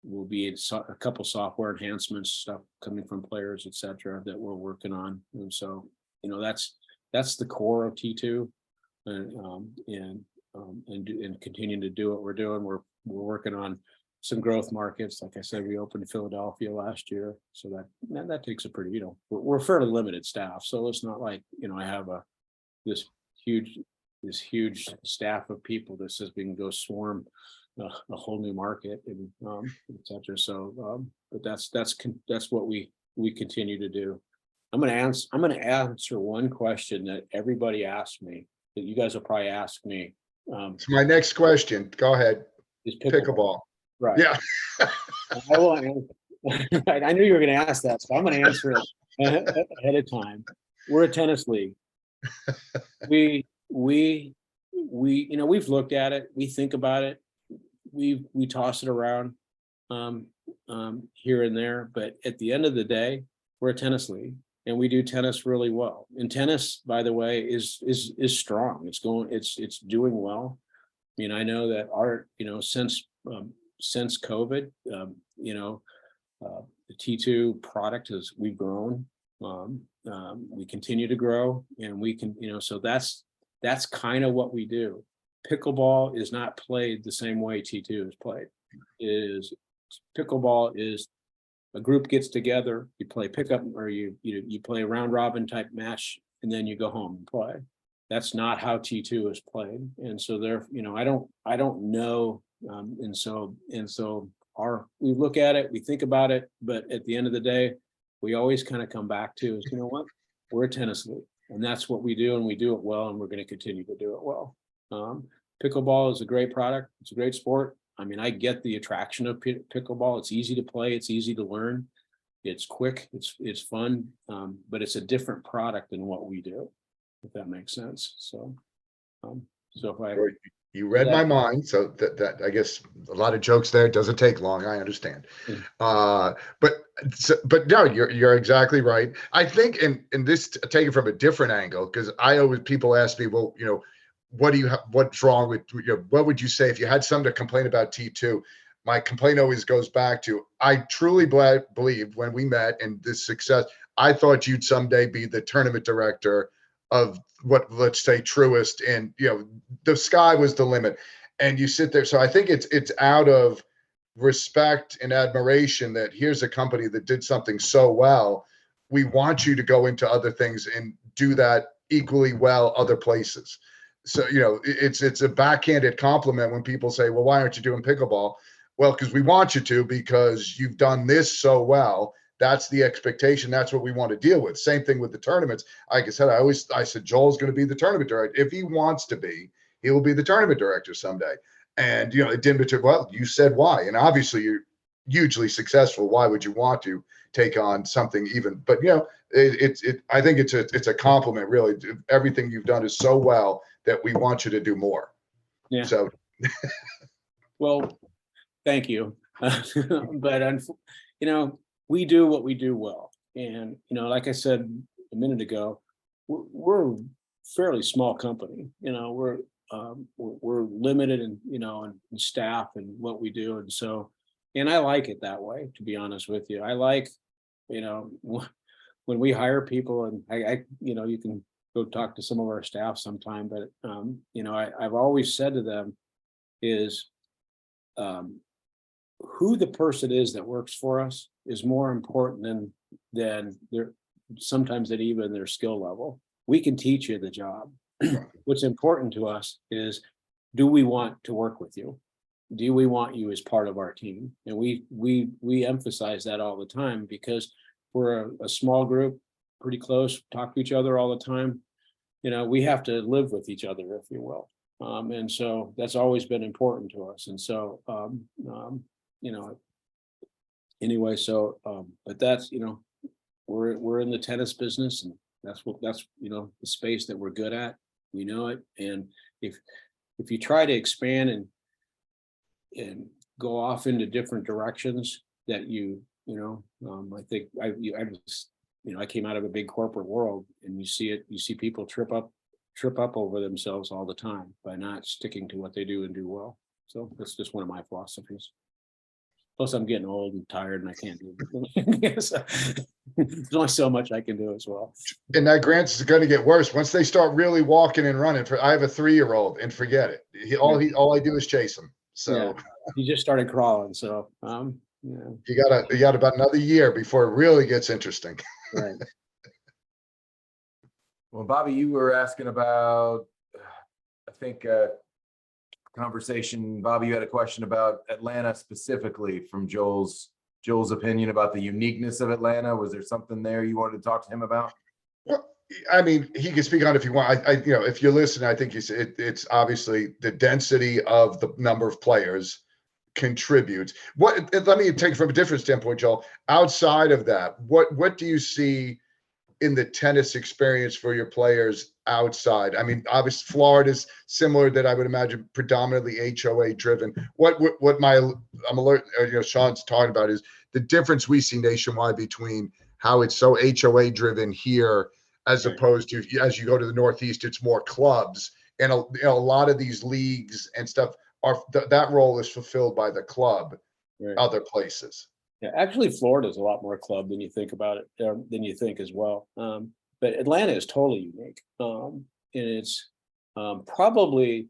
will be a couple software enhancements, stuff coming from players, et cetera, that we're working on. And so, that's the core of T2, and continuing to do what we're doing. We're working on some growth markets. Like I said, we opened Philadelphia last year, so that takes a pretty, we're fairly limited staff, so it's not like I have this huge staff of people that says we can go swarm a whole new market, and et cetera. So, but that's what we continue to do. I'm going to answer one question that everybody asked me, that you guys will probably ask me. It's my next question. Go ahead. Is Pickleball. Right. Yeah. I will answer. I knew you were going to ask that, so I'm going to answer it ahead of time. We're a tennis league. We've looked at it. We think about it. We toss it around here and there, but at the end of the day, we're a tennis league, and we do tennis really well. And tennis, by the way, is strong. It's doing well. I know that since COVID, the T2 product we've grown. We continue to grow, and we can, so that's kind of what we do. Pickleball is not played the same way T2 is played. Pickleball is a group gets together, you play pickup, or you play a round robin type match, and then you go home and play. That's not how T2 is played. And so I don't know. And so we look at it, we think about it, but at the end of the day, we always kind of come back to is, we're a tennis league, and that's what we do, and we do it well, and we're going to continue to do it well. Pickleball is a great product. It's a great sport. I get the attraction of pickleball. It's easy to play. It's easy to learn. It's quick. It's fun. But it's a different product than what we do, if that makes sense. So, if you read my mind, so that I guess a lot of jokes there. It doesn't take long. I understand. But no, you're exactly right. I think, and this take it from a different angle, because people ask me, well, what's wrong with, what would you say if you had something to complain about T2? My complaint always goes back to, I truly believe when we met and this success, I thought you'd someday be the tournament director of what, let's say, truest, and the sky was the limit. And you sit there. So I think it's out of respect and admiration that here's a company that did something so well. We want you to go into other things and do that equally well other places. So, it's a backhanded compliment when people say, well, why aren't you doing pickleball? Well, because we want you to, because you've done this so well. That's the expectation. That's what we want to deal with. Same thing with the tournaments. Like I said, I said, Joel's going to be the tournament director. If he wants to be, he will be the tournament director someday. And, it didn't matter. Well, you said why. And obviously you're hugely successful. Why would you want to take on something even, but I think it's a compliment, really. Everything you've done is so well that we want you to do more. Yeah. So, well, thank you. But, we do what we do well. And, like I said a minute ago, we're a fairly small company. We're limited in staff and what we do. And so, and I like it that way, to be honest with you. I like, when we hire people, and I you can go talk to some of our staff sometime, but, I've always said to them is, who the person is that works for us is more important than their, sometimes than even their skill level. We can teach you the job. What's important to us is, do we want to work with you? Do we want you as part of our team? And we emphasize that all the time, because we're a small group, pretty close, talk to each other all the time. We have to live with each other, if you will. And so that's always been important to us. And so, anyway, so, but that's, we're in the tennis business, and that's the space that we're good at. We know it. And if you try to expand and go off into different directions that I think I came out of a big corporate world, and you see people trip up over themselves all the time by not sticking to what they do and do well. So that's just one of my philosophies. Plus, I'm getting old and tired, and I can't do it. So, there's only so much I can do as well. And that Grant's is going to get worse once they start really walking and running. I have a 3-year-old, and forget it. All I do is chase him. So yeah, he just started crawling. So you got about another year before it really gets interesting. Right. Well, Bobby, you were asking about, I think, conversation. Bobby, you had a question about Atlanta specifically, from Joel's opinion about the uniqueness of Atlanta. Was there something there you wanted to talk to him about? Well, I mean, he can speak on it if you want. If you're listening, I think it's obviously the density of the number of players contributes. Let me take it from a different standpoint, Joel. Outside of that, what do you see in the tennis experience for your players outside? I mean, obviously Florida's similar, that I would imagine predominantly HOA driven. I'm alert, Sean's talking about is the difference we see nationwide between how it's so HOA driven here, as opposed to, as you go to the Northeast, it's more clubs. And a lot of these leagues and stuff that role is fulfilled by the club, other places. Yeah, actually, Florida is a lot more club than you think about it, than you think as well. But Atlanta is totally unique. And it's probably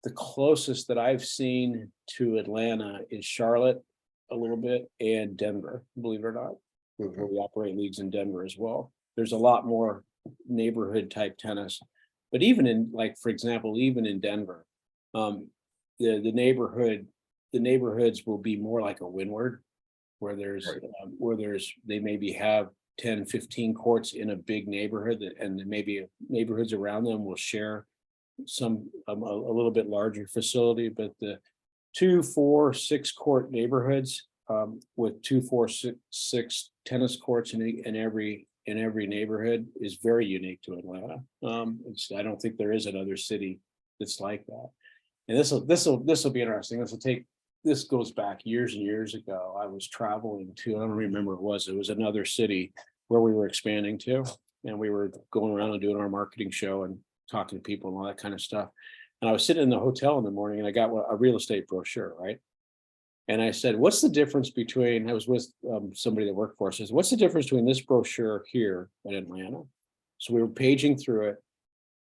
the closest that I've seen to Atlanta is Charlotte a little bit, and Denver, believe it or not. Where we operate leagues in Denver as well. There's a lot more neighborhood type tennis. But even in, like, for example, even in Denver, the neighborhoods will be more like a windward, where they maybe have 10, 15 courts in a big neighborhood, and maybe neighborhoods around them will share some a little bit larger facility. But the 2, 4, 6 court neighborhoods, with 2, 4, 6 tennis courts in every neighborhood is very unique to Atlanta. I don't think there is another city that's like that. And this will be interesting. This goes back years and years ago. I was traveling to, I don't remember what it was another city where we were expanding to, and we were going around and doing our marketing show and talking to people and all that kind of stuff. And I was sitting in the hotel in the morning, and I got a real estate brochure, right? And I said, what's the difference between, I was with somebody that worked for us, says, what's the difference between this brochure here in Atlanta? So we were paging through it,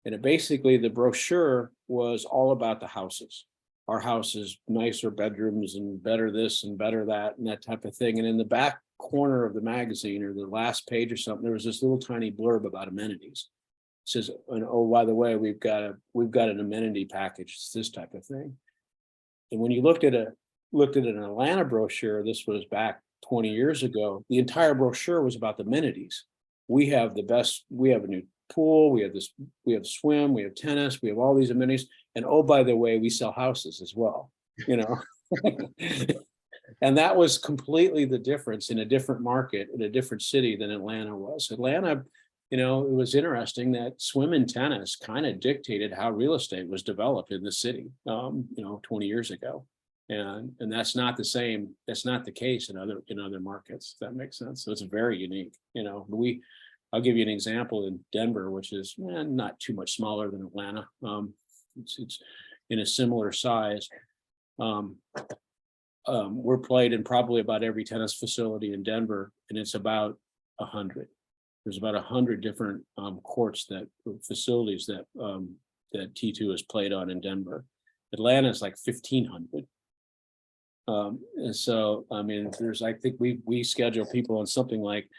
And it basically, the brochure was all about the houses. Our house is nicer bedrooms and better this and better that and that type of thing. And in the back corner of the magazine or the last page or something, there was this little tiny blurb about amenities. It says, and oh, by the way, we've got an amenity package, it's this type of thing. And when you looked at an Atlanta brochure, this was back 20 years ago, the entire brochure was about the amenities. We have the best, we have a new pool, we have swim, we have tennis, we have all these amenities. And oh, by the way, we sell houses as well, you know. And that was completely the difference in a different market, in a different city than Atlanta was. Atlanta, you know, it was interesting that swim and tennis kind of dictated how real estate was developed in the city, you know, 20 years ago. And that's not the same. That's not the case in other markets. If that makes sense. So it's very unique. You know, I'll give you an example in Denver, which is not too much smaller than Atlanta. It's in a similar size. We're played in probably about every tennis facility in Denver, and it's about 100. There's about 100 different courts facilities that T2 has played on in Denver. Atlanta is like 1,500. And so, I mean, I think we schedule people on something like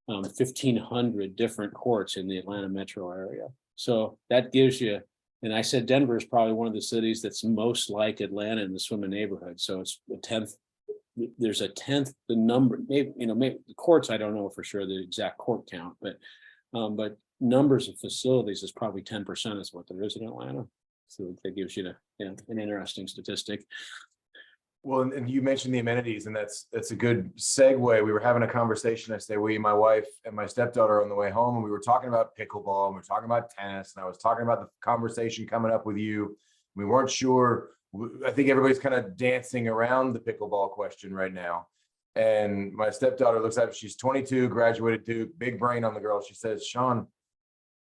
1,500 different courts in the Atlanta metro area. So that gives you, and I said Denver is probably one of the cities that's most like Atlanta in the swimming neighborhood. So it's a 10th. There's a 10th the number, maybe, you know, maybe the courts, I don't know for sure the exact court count, but numbers of facilities is probably 10% is what there is in Atlanta. So that gives you an interesting statistic. Well, and you mentioned the amenities, and that's a good segue. We were having a conversation. I say, my wife and my stepdaughter on the way home, and we were talking about pickleball, and we were talking about tennis, and I was talking about the conversation coming up with you. We weren't sure. I think everybody's kind of dancing around the pickleball question right now. And my stepdaughter looks at, she's 22, graduated Duke, big brain on the girl. She says, Sean,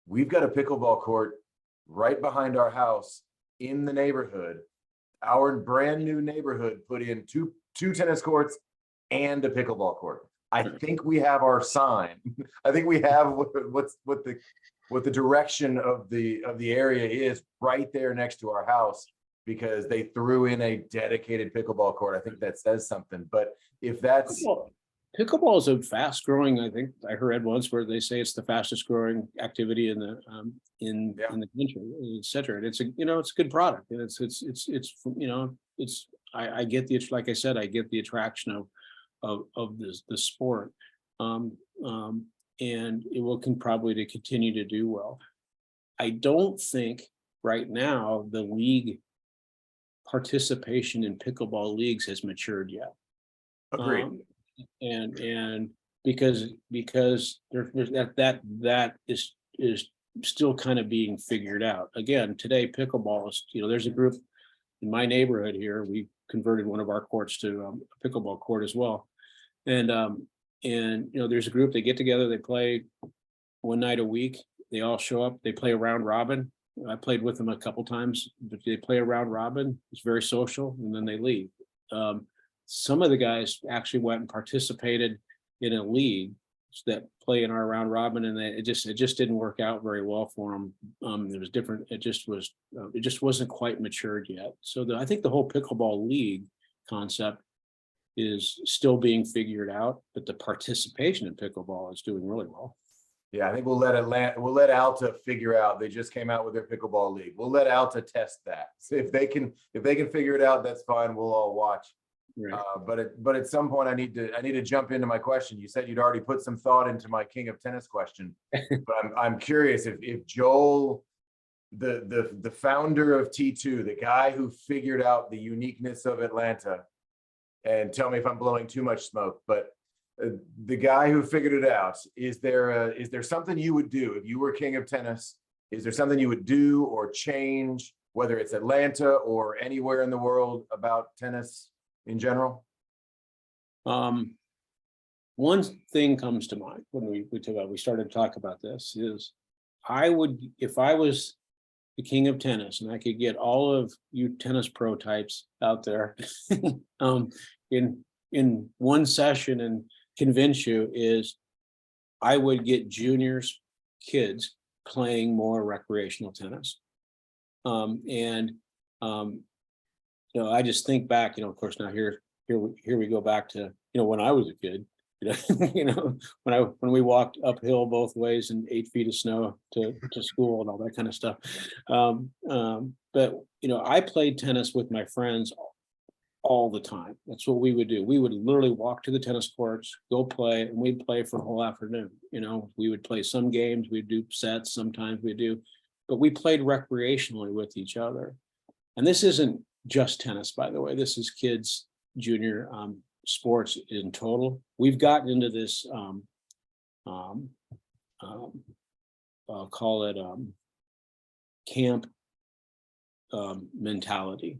we've got a pickleball court right behind our house in the neighborhood. Our brand new neighborhood put in two tennis courts and a pickleball court. I think we have our sign. I think we have what the direction of the area is right there next to our house, because they threw in a dedicated pickleball court. I think that says something. But if that's pickleball is a fast growing, I think I heard once where they say it's the fastest growing activity in the country, et cetera. And it's a good product. And I get like I said, I get the attraction of the sport. And it will probably continue to do well. I don't think right now the league participation in pickleball leagues has matured yet. Agreed. And because that is still kind of being figured out. Again, today pickleball is, there's a group in my neighborhood here. We converted one of our courts to a pickleball court as well. And there's a group, they get together, they play one night a week. They all show up, they play a round robin. I played with them a couple times, but they play a round robin. It's very social, and then they leave. Some of the guys actually went and participated in a league that play in our round robin, and it just didn't work out very well for them. It was different. It just wasn't quite matured yet. So I think the whole pickleball league concept is still being figured out, but the participation in pickleball is doing really well. Yeah, I think we'll let Alta figure out. They just came out with their pickleball league. We'll let Alta test that. So if they can figure it out, that's fine. We'll all watch. Right. But at some point I need to jump into my question. You said you'd already put some thought into my King of Tennis question, but I'm curious if Joel, the founder of T2, the guy who figured out the uniqueness of Atlanta, and tell me if I'm blowing too much smoke, but the guy who figured it out, is there something you would do if you were King of Tennis? Is there something you would do or change, whether it's Atlanta or anywhere in the world, about tennis in general? One thing comes to mind when we started to talk about this is if I was the King of Tennis and I could get all of you tennis pro types out there in one session and convince you, is I would get juniors, kids, playing more recreational tennis. You know, I just think back, you know, of course, now here we go back to, you know, when I was a kid, you know, you know, when we walked uphill both ways in 8 feet of snow to school and all that kind of stuff. But, you know, I played tennis with my friends all the time. That's what we would do. We would literally walk to the tennis courts, go play, and we'd play for a whole afternoon. You know, we would play some games, we'd do sets, sometimes we do, but we played recreationally with each other. And this isn't just tennis, by the way. This is kids, junior sports in total. We've gotten into this, I'll call it camp mentality,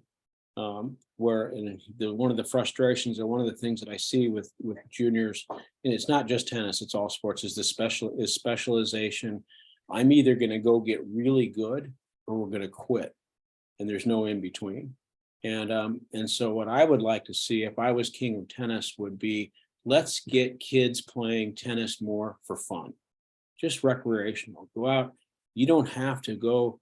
where one of the frustrations or one of the things that I see with juniors, and it's not just tennis, it's all sports, is specialization. I'm either going to go get really good or we're going to quit, and there's no in between. And so what I would like to see if I was king of tennis would be, let's get kids playing tennis more for fun, just recreational. Go out. You don't have to go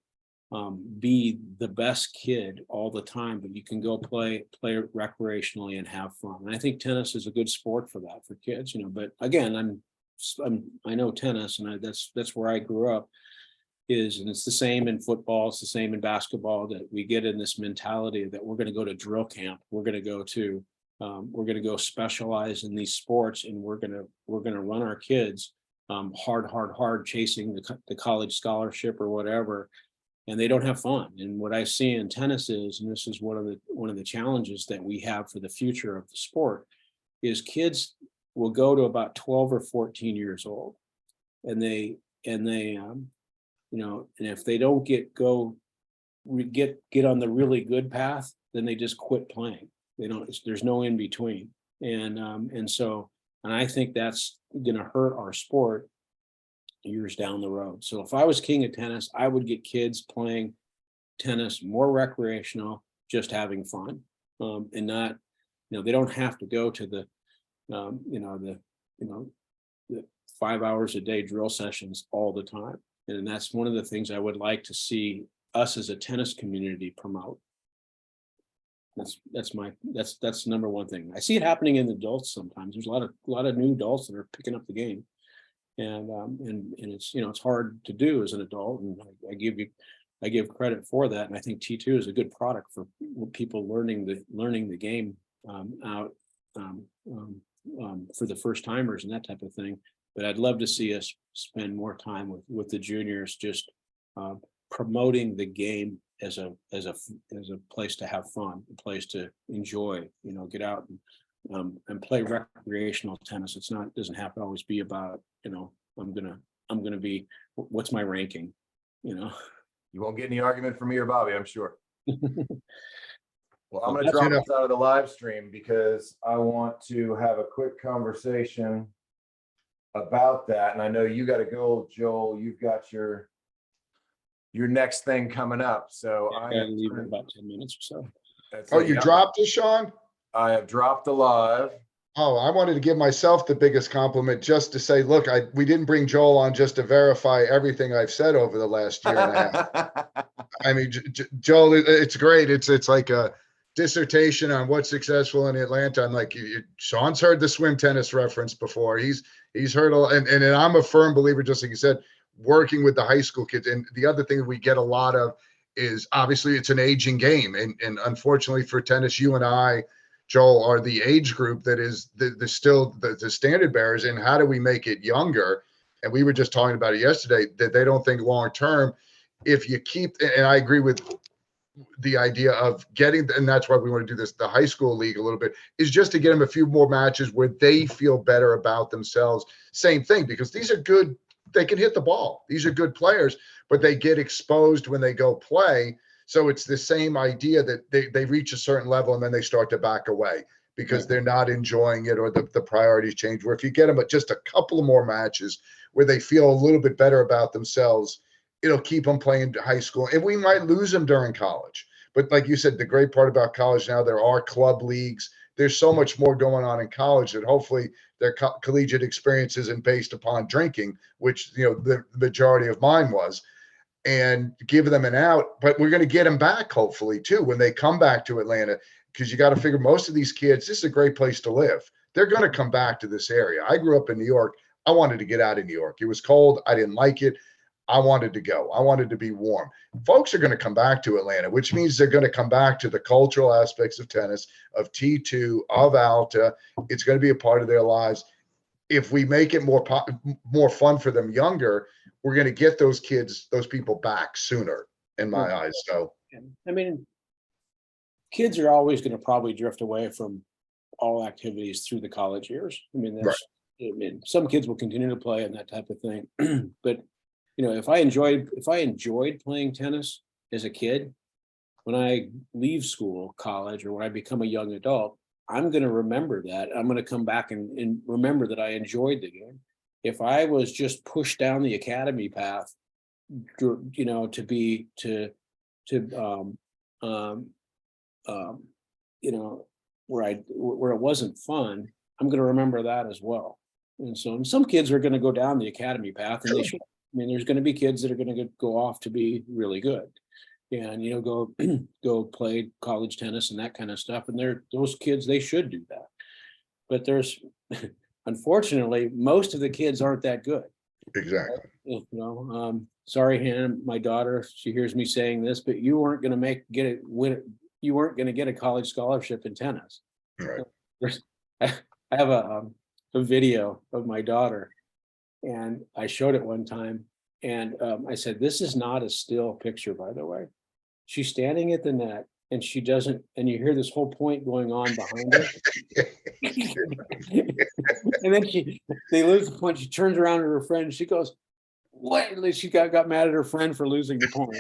be the best kid all the time, but you can go play recreationally and have fun. And I think tennis is a good sport for that, for kids, you know. But again, I know tennis, and that's where I grew up. And it's the same in football, it's the same in basketball, that we get in this mentality that we're going to go to drill camp, we're going to go specialize in these sports, and we're going to run our kids hard chasing the college scholarship or whatever, and they don't have fun. And what I see in tennis is, and this is one of the challenges that we have for the future of the sport, is kids will go to about 12 or 14 years old, and they you know, and if they don't get on the really good path, then they just quit playing. There's no in between. And I think that's going to hurt our sport years down the road. So if I was king of tennis, I would get kids playing tennis more recreational, just having fun, and not, you know, they don't have to go to the 5 hours a day drill sessions all the time. And that's one of the things I would like to see us as a tennis community promote. That's the number one thing. I see it happening in adults sometimes. There's a lot of new adults that are picking up the game, and it's, you know, it's hard to do as an adult, and I give credit for that. And I think T2 is a good product for people learning the game out for the first timers and that type of thing. But I'd love to see us spend more time with the juniors, just promoting the game as a place to have fun, a place to enjoy, you know, get out and play recreational tennis. Doesn't have to always be about, you know, I'm gonna be, what's my ranking, you know. You won't get any argument from me or Bobby, I'm sure. Well, I'm going to That's drop enough. this out of the live stream because I want to have a quick conversation about that. And I know you got to go, Joel. You've got your next thing coming up. So I I gotta leave in about 10 minutes or so. that's Oh, it. you Yeah. dropped it, Sean? I have dropped the live. Oh, I wanted to give myself the biggest compliment just to say, look, we didn't bring Joel on just to verify everything I've said over the last year and a half. I mean, Joel, it's great. It's like a dissertation on what's successful in Atlanta. I'm like, Sean's heard the swim tennis reference before. He's heard and I'm a firm believer, just like you said, working with the high school kids. And the other thing that we get a lot of is, obviously it's an aging game, and unfortunately for tennis, you and I, Joel, are the age group that is still the standard bearers. And how do we make it younger? And we were just talking about it yesterday, that they don't think long term. If you keep, and I agree with the idea of getting, and that's why we want to do this, the high school league a little bit, is just to get them a few more matches where they feel better about themselves. Same thing, because these are good, they can hit the ball. These are good players, but they get exposed when they go play. So it's the same idea that they reach a certain level and then they start to back away because they're not enjoying it, or the priorities change. Where if you get them just a couple of more matches where they feel a little bit better about themselves, it'll keep them playing high school. And we might lose them during college. But like you said, the great part about college now, there are club leagues. There's so much more going on in college that hopefully their collegiate experience isn't based upon drinking, which, the majority of mine was, and give them an out. But we're going to get them back, hopefully, too, when they come back to Atlanta, because you got to figure most of these kids, this is a great place to live. They're going to come back to this area. I grew up in New York. I wanted to get out of New York. It was cold. I didn't like it. I wanted to go. I wanted to be warm. Folks are going to come back to Atlanta, which means they're going to come back to the cultural aspects of tennis, of T2, of Alta. It's going to be a part of their lives. If we make it more fun for them younger, we're going to get those kids, those people back sooner, in my eyes. So, I mean, kids are always going to probably drift away from all activities through the college years. I mean, some kids will continue to play and that type of thing. But, if I enjoyed playing tennis as a kid, when I leave school, college, or when I become a young adult, I'm going to remember that. I'm going to come back and remember that I enjoyed the game. If I was just pushed down the academy path, where it wasn't fun, I'm going to remember that as well. And so some kids are going to go down the academy path, and they should. I mean, there's going to be kids that are going to go off to be really good, and go play college tennis and that kind of stuff. And those kids, they should do that. But there's, unfortunately, most of the kids aren't that good. exactly. Sorry, Hannah, my daughter, she hears me saying this, but you weren't going to you weren't going to get a college scholarship in tennis. Right. I have a video of my daughter, and I showed it one time, and I said, "This is not a still picture, by the way." She's standing at the net, and she doesn't, and you hear this whole point going on behind her. And then they lose the point. She turns around to her friend, and she goes, "What?" She got mad at her friend for losing the point.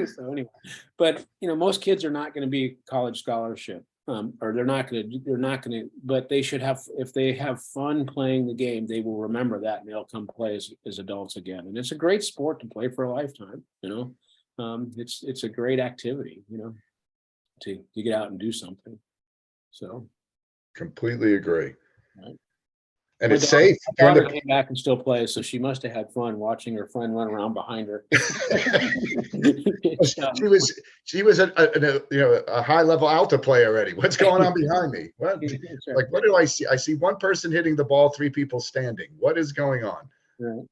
So anyway, but most kids are not going to be college scholarship, or they're not going to. But they should have, if they have fun playing the game, they will remember that, and they'll come play as adults again. And it's a great sport to play for a lifetime. It's a great activity. To get out and do something. So, Completely agree. Right. And My it's daughter- safe. My daughter came back and still plays, so she must have had fun watching her friend run around behind her. She was a high level Alta player already. What's going on behind me? What do I see? I see one person hitting the ball, three people standing. What is going on? Right.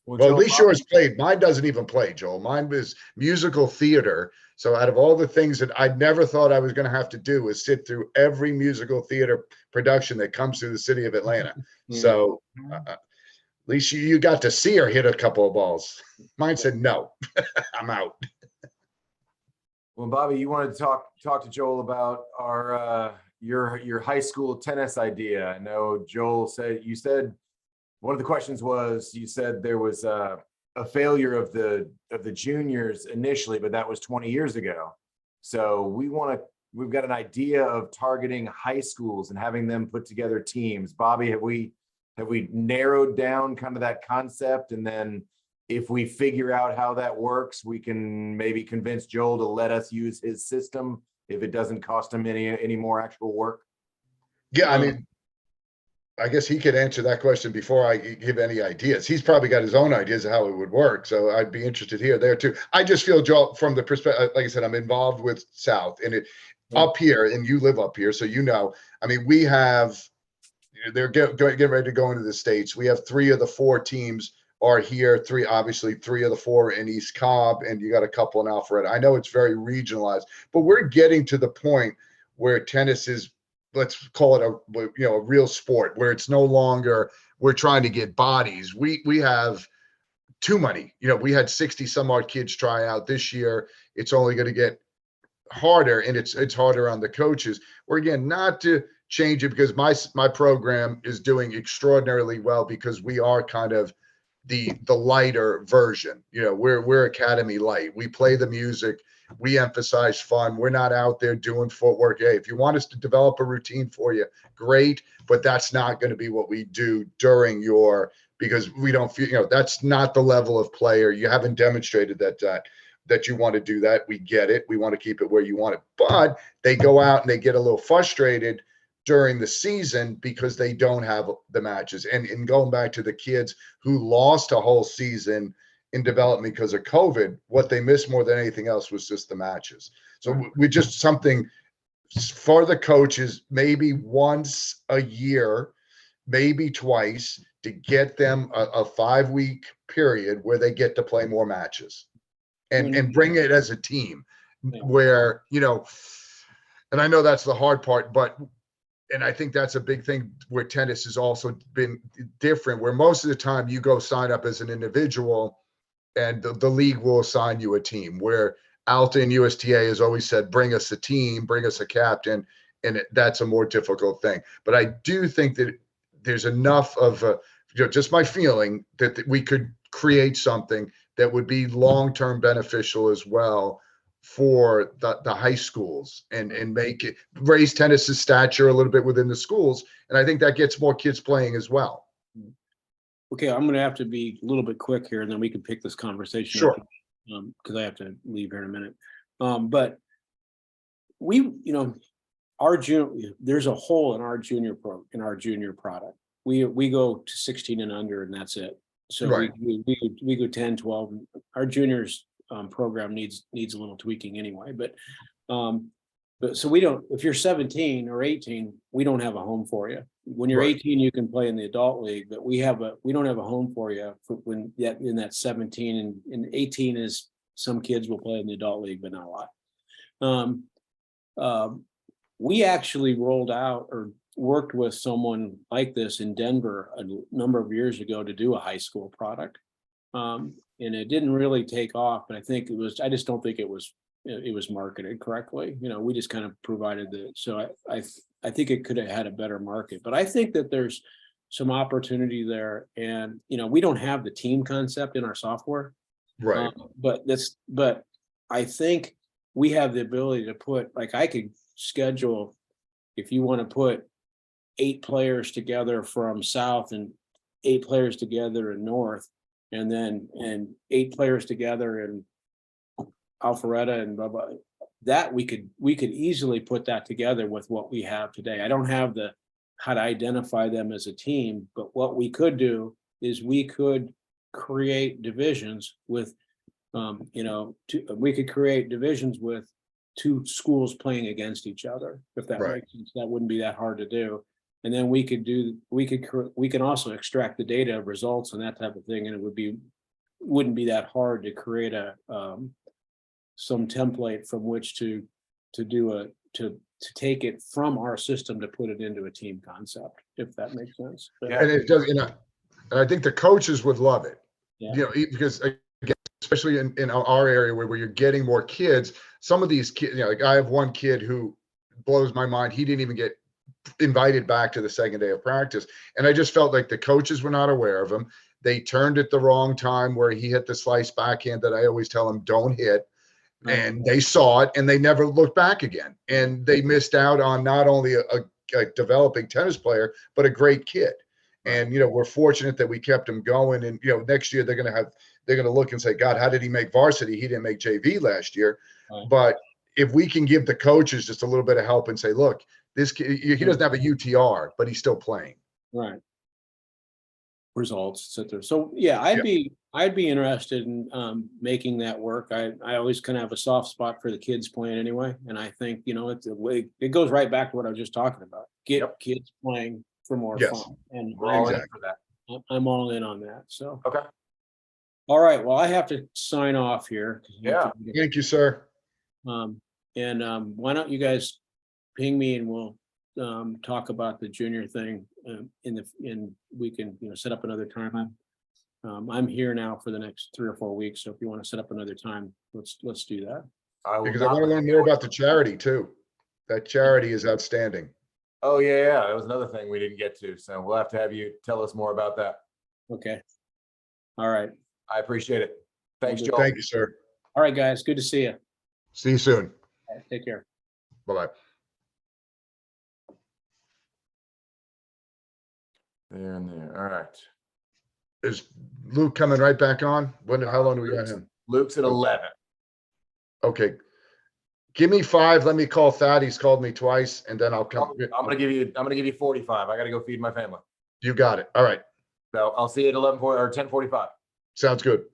Well, at least yours played. Mine doesn't even play, Joel. Mine was musical theater. So out of all the things that I never thought I was going to have to do is sit through every musical theater production that comes through the city of Atlanta. So at least you got to see her hit a couple of balls. Mine said, no, I'm out. Well, Bobby, you wanted to talk to Joel about your high school tennis idea. I know Joel you said one of the questions was, you said there was a failure of the juniors initially, but that was 20 years ago. So we've got an idea of targeting high schools and having them put together teams. Bobby, have we narrowed down kind of that concept? And then if we figure out how that works, we can maybe convince Joel to let us use his system if it doesn't cost him any more actual work. Yeah, I mean, I guess he could answer that question before I give any ideas. He's probably got his own ideas of how it would work. So I'd be interested here, there too. I just feel, Joel, from the perspective, like I said, I'm involved with South, and up here, and you live up here. So, I mean, we have, they're getting ready to go into the States. We have 3 of the 4 teams are here. 3 of the 4 in East Cobb, and you got a couple in Alpharetta. I know it's very regionalized, but we're getting to the point where tennis is, let's call it a real sport, where it's no longer we're trying to get bodies. We have too many. We had 60 some odd kids try out this year. It's only going to get harder, and it's harder on the coaches. We're, again, not to change it, because my program is doing extraordinarily well, because we are kind of the lighter version. We're academy light. We play the music. We emphasize fun. We're not out there doing footwork. Hey, if you want us to develop a routine for you, great, but that's not going to be what we do during because we don't feel, that's not the level of player. You haven't demonstrated that you want to do that. We get it. We want to keep it where you want it. But they go out and they get a little frustrated during the season because they don't have the matches. And going back to the kids who lost a whole season in development because of COVID, what they missed more than anything else was just the matches. So we just something for the coaches, maybe once a year, maybe twice, to get them a 5-week period where they get to play more matches and bring it as a team where, you know, and I know that's the hard part, but, and I think that's a big thing where tennis has also been different, where most of the time you go sign up as an individual and the league will assign you a team, where Alta and USTA has always said, bring us a team, bring us a captain. And that's a more difficult thing. But I do think that there's enough of, just my feeling that we could create something that would be long-term beneficial as well for the high schools and make it raise tennis's stature a little bit within the schools. And I think that gets more kids playing as well. Okay, I'm gonna have to be a little bit quick here and then we can pick this conversation Sure. up. Because I have to leave here in a minute. But we, you know, there's a hole in our junior product. We go to 16 and under and that's it. So Right. we go 10, 12. Our juniors program needs a little tweaking anyway, but so we don't, if you're 17 or 18, we don't have a home for you. When you're Right. 18, you can play in the adult league, but we don't have a home for you when in that 17 and 18 is some kids will play in the adult league, but not a lot. We actually rolled out or worked with someone like this in Denver a number of years ago to do a high school product. And it didn't really take off, but I just don't think it was marketed correctly. You know, we just kind of provided so I think it could have had a better market, but I think that there's some opportunity there. And, you know, we don't have the team concept in our software. Right. But I think we have the ability to put, like, I could schedule, if you want to put 8 players together from South and 8 players together in North, and 8 players together in Alpharetta and blah, blah, that we could easily put that together with what we have today. I don't have how to identify them as a team, but what we could do is we could create divisions with, we could create divisions with 2 schools playing against each other, if that Right. makes sense. That wouldn't be that hard to do. And then we can also extract the data results and that type of thing, and it wouldn't be that hard to create some template from which to take it from our system to put it into a team concept, if that makes sense. But, Yeah. And it does, and I think the coaches would love it, yeah. you know, because again, especially in our area where you're getting more kids, some of these kids, you know, like I have one kid who blows my mind. He didn't even get invited back to the second day of practice. And I just felt like the coaches were not aware of him. They turned at the wrong time where he hit the slice backhand that I always tell him don't hit. And they saw it and they never looked back again. And they missed out on not only a developing tennis player, but a great kid. And, you know, we're fortunate that we kept him going. And, you know, next year they're going to look and say, God, how did he make varsity? He didn't make JV last year. Right. But if we can give the coaches just a little bit of help and say, look, this kid, he doesn't have a UTR, but he's still playing. Right. Results, etc. So yeah, I'd be interested in making that work. I always kind of have a soft spot for the kids playing anyway, and I think, you know, it goes right back to what I was just talking about. Get kids playing for more Yes. fun, and We're all in for that. I'm all in on that. So Okay. all right, well, I have to sign off here. Yeah. Thank you, sir. Why don't you guys ping me and we'll talk about the junior thing we can, you know, set up another time. I'm here now for the next 3 or 4 weeks, so if you want to set up another time, let's do that. Because I want to learn more about the charity too. That charity is outstanding. Oh yeah, that was another thing we didn't get to, so we'll have to have you tell us more about that. Okay. All right. I appreciate it. Thanks, Joel. Thank you, sir. All right, guys. Good to see you. See you soon. All right, take care. Bye-bye. There and there. All right. Is Luke coming right back on? How long do we got him? Luke's at 11. Okay. Give me 5. Let me call Thad. He's called me twice and then I'll come. I'm gonna give you 45. I gotta go feed my family. You got it. All right. So I'll see you at 11:40 or 10:45. Sounds good.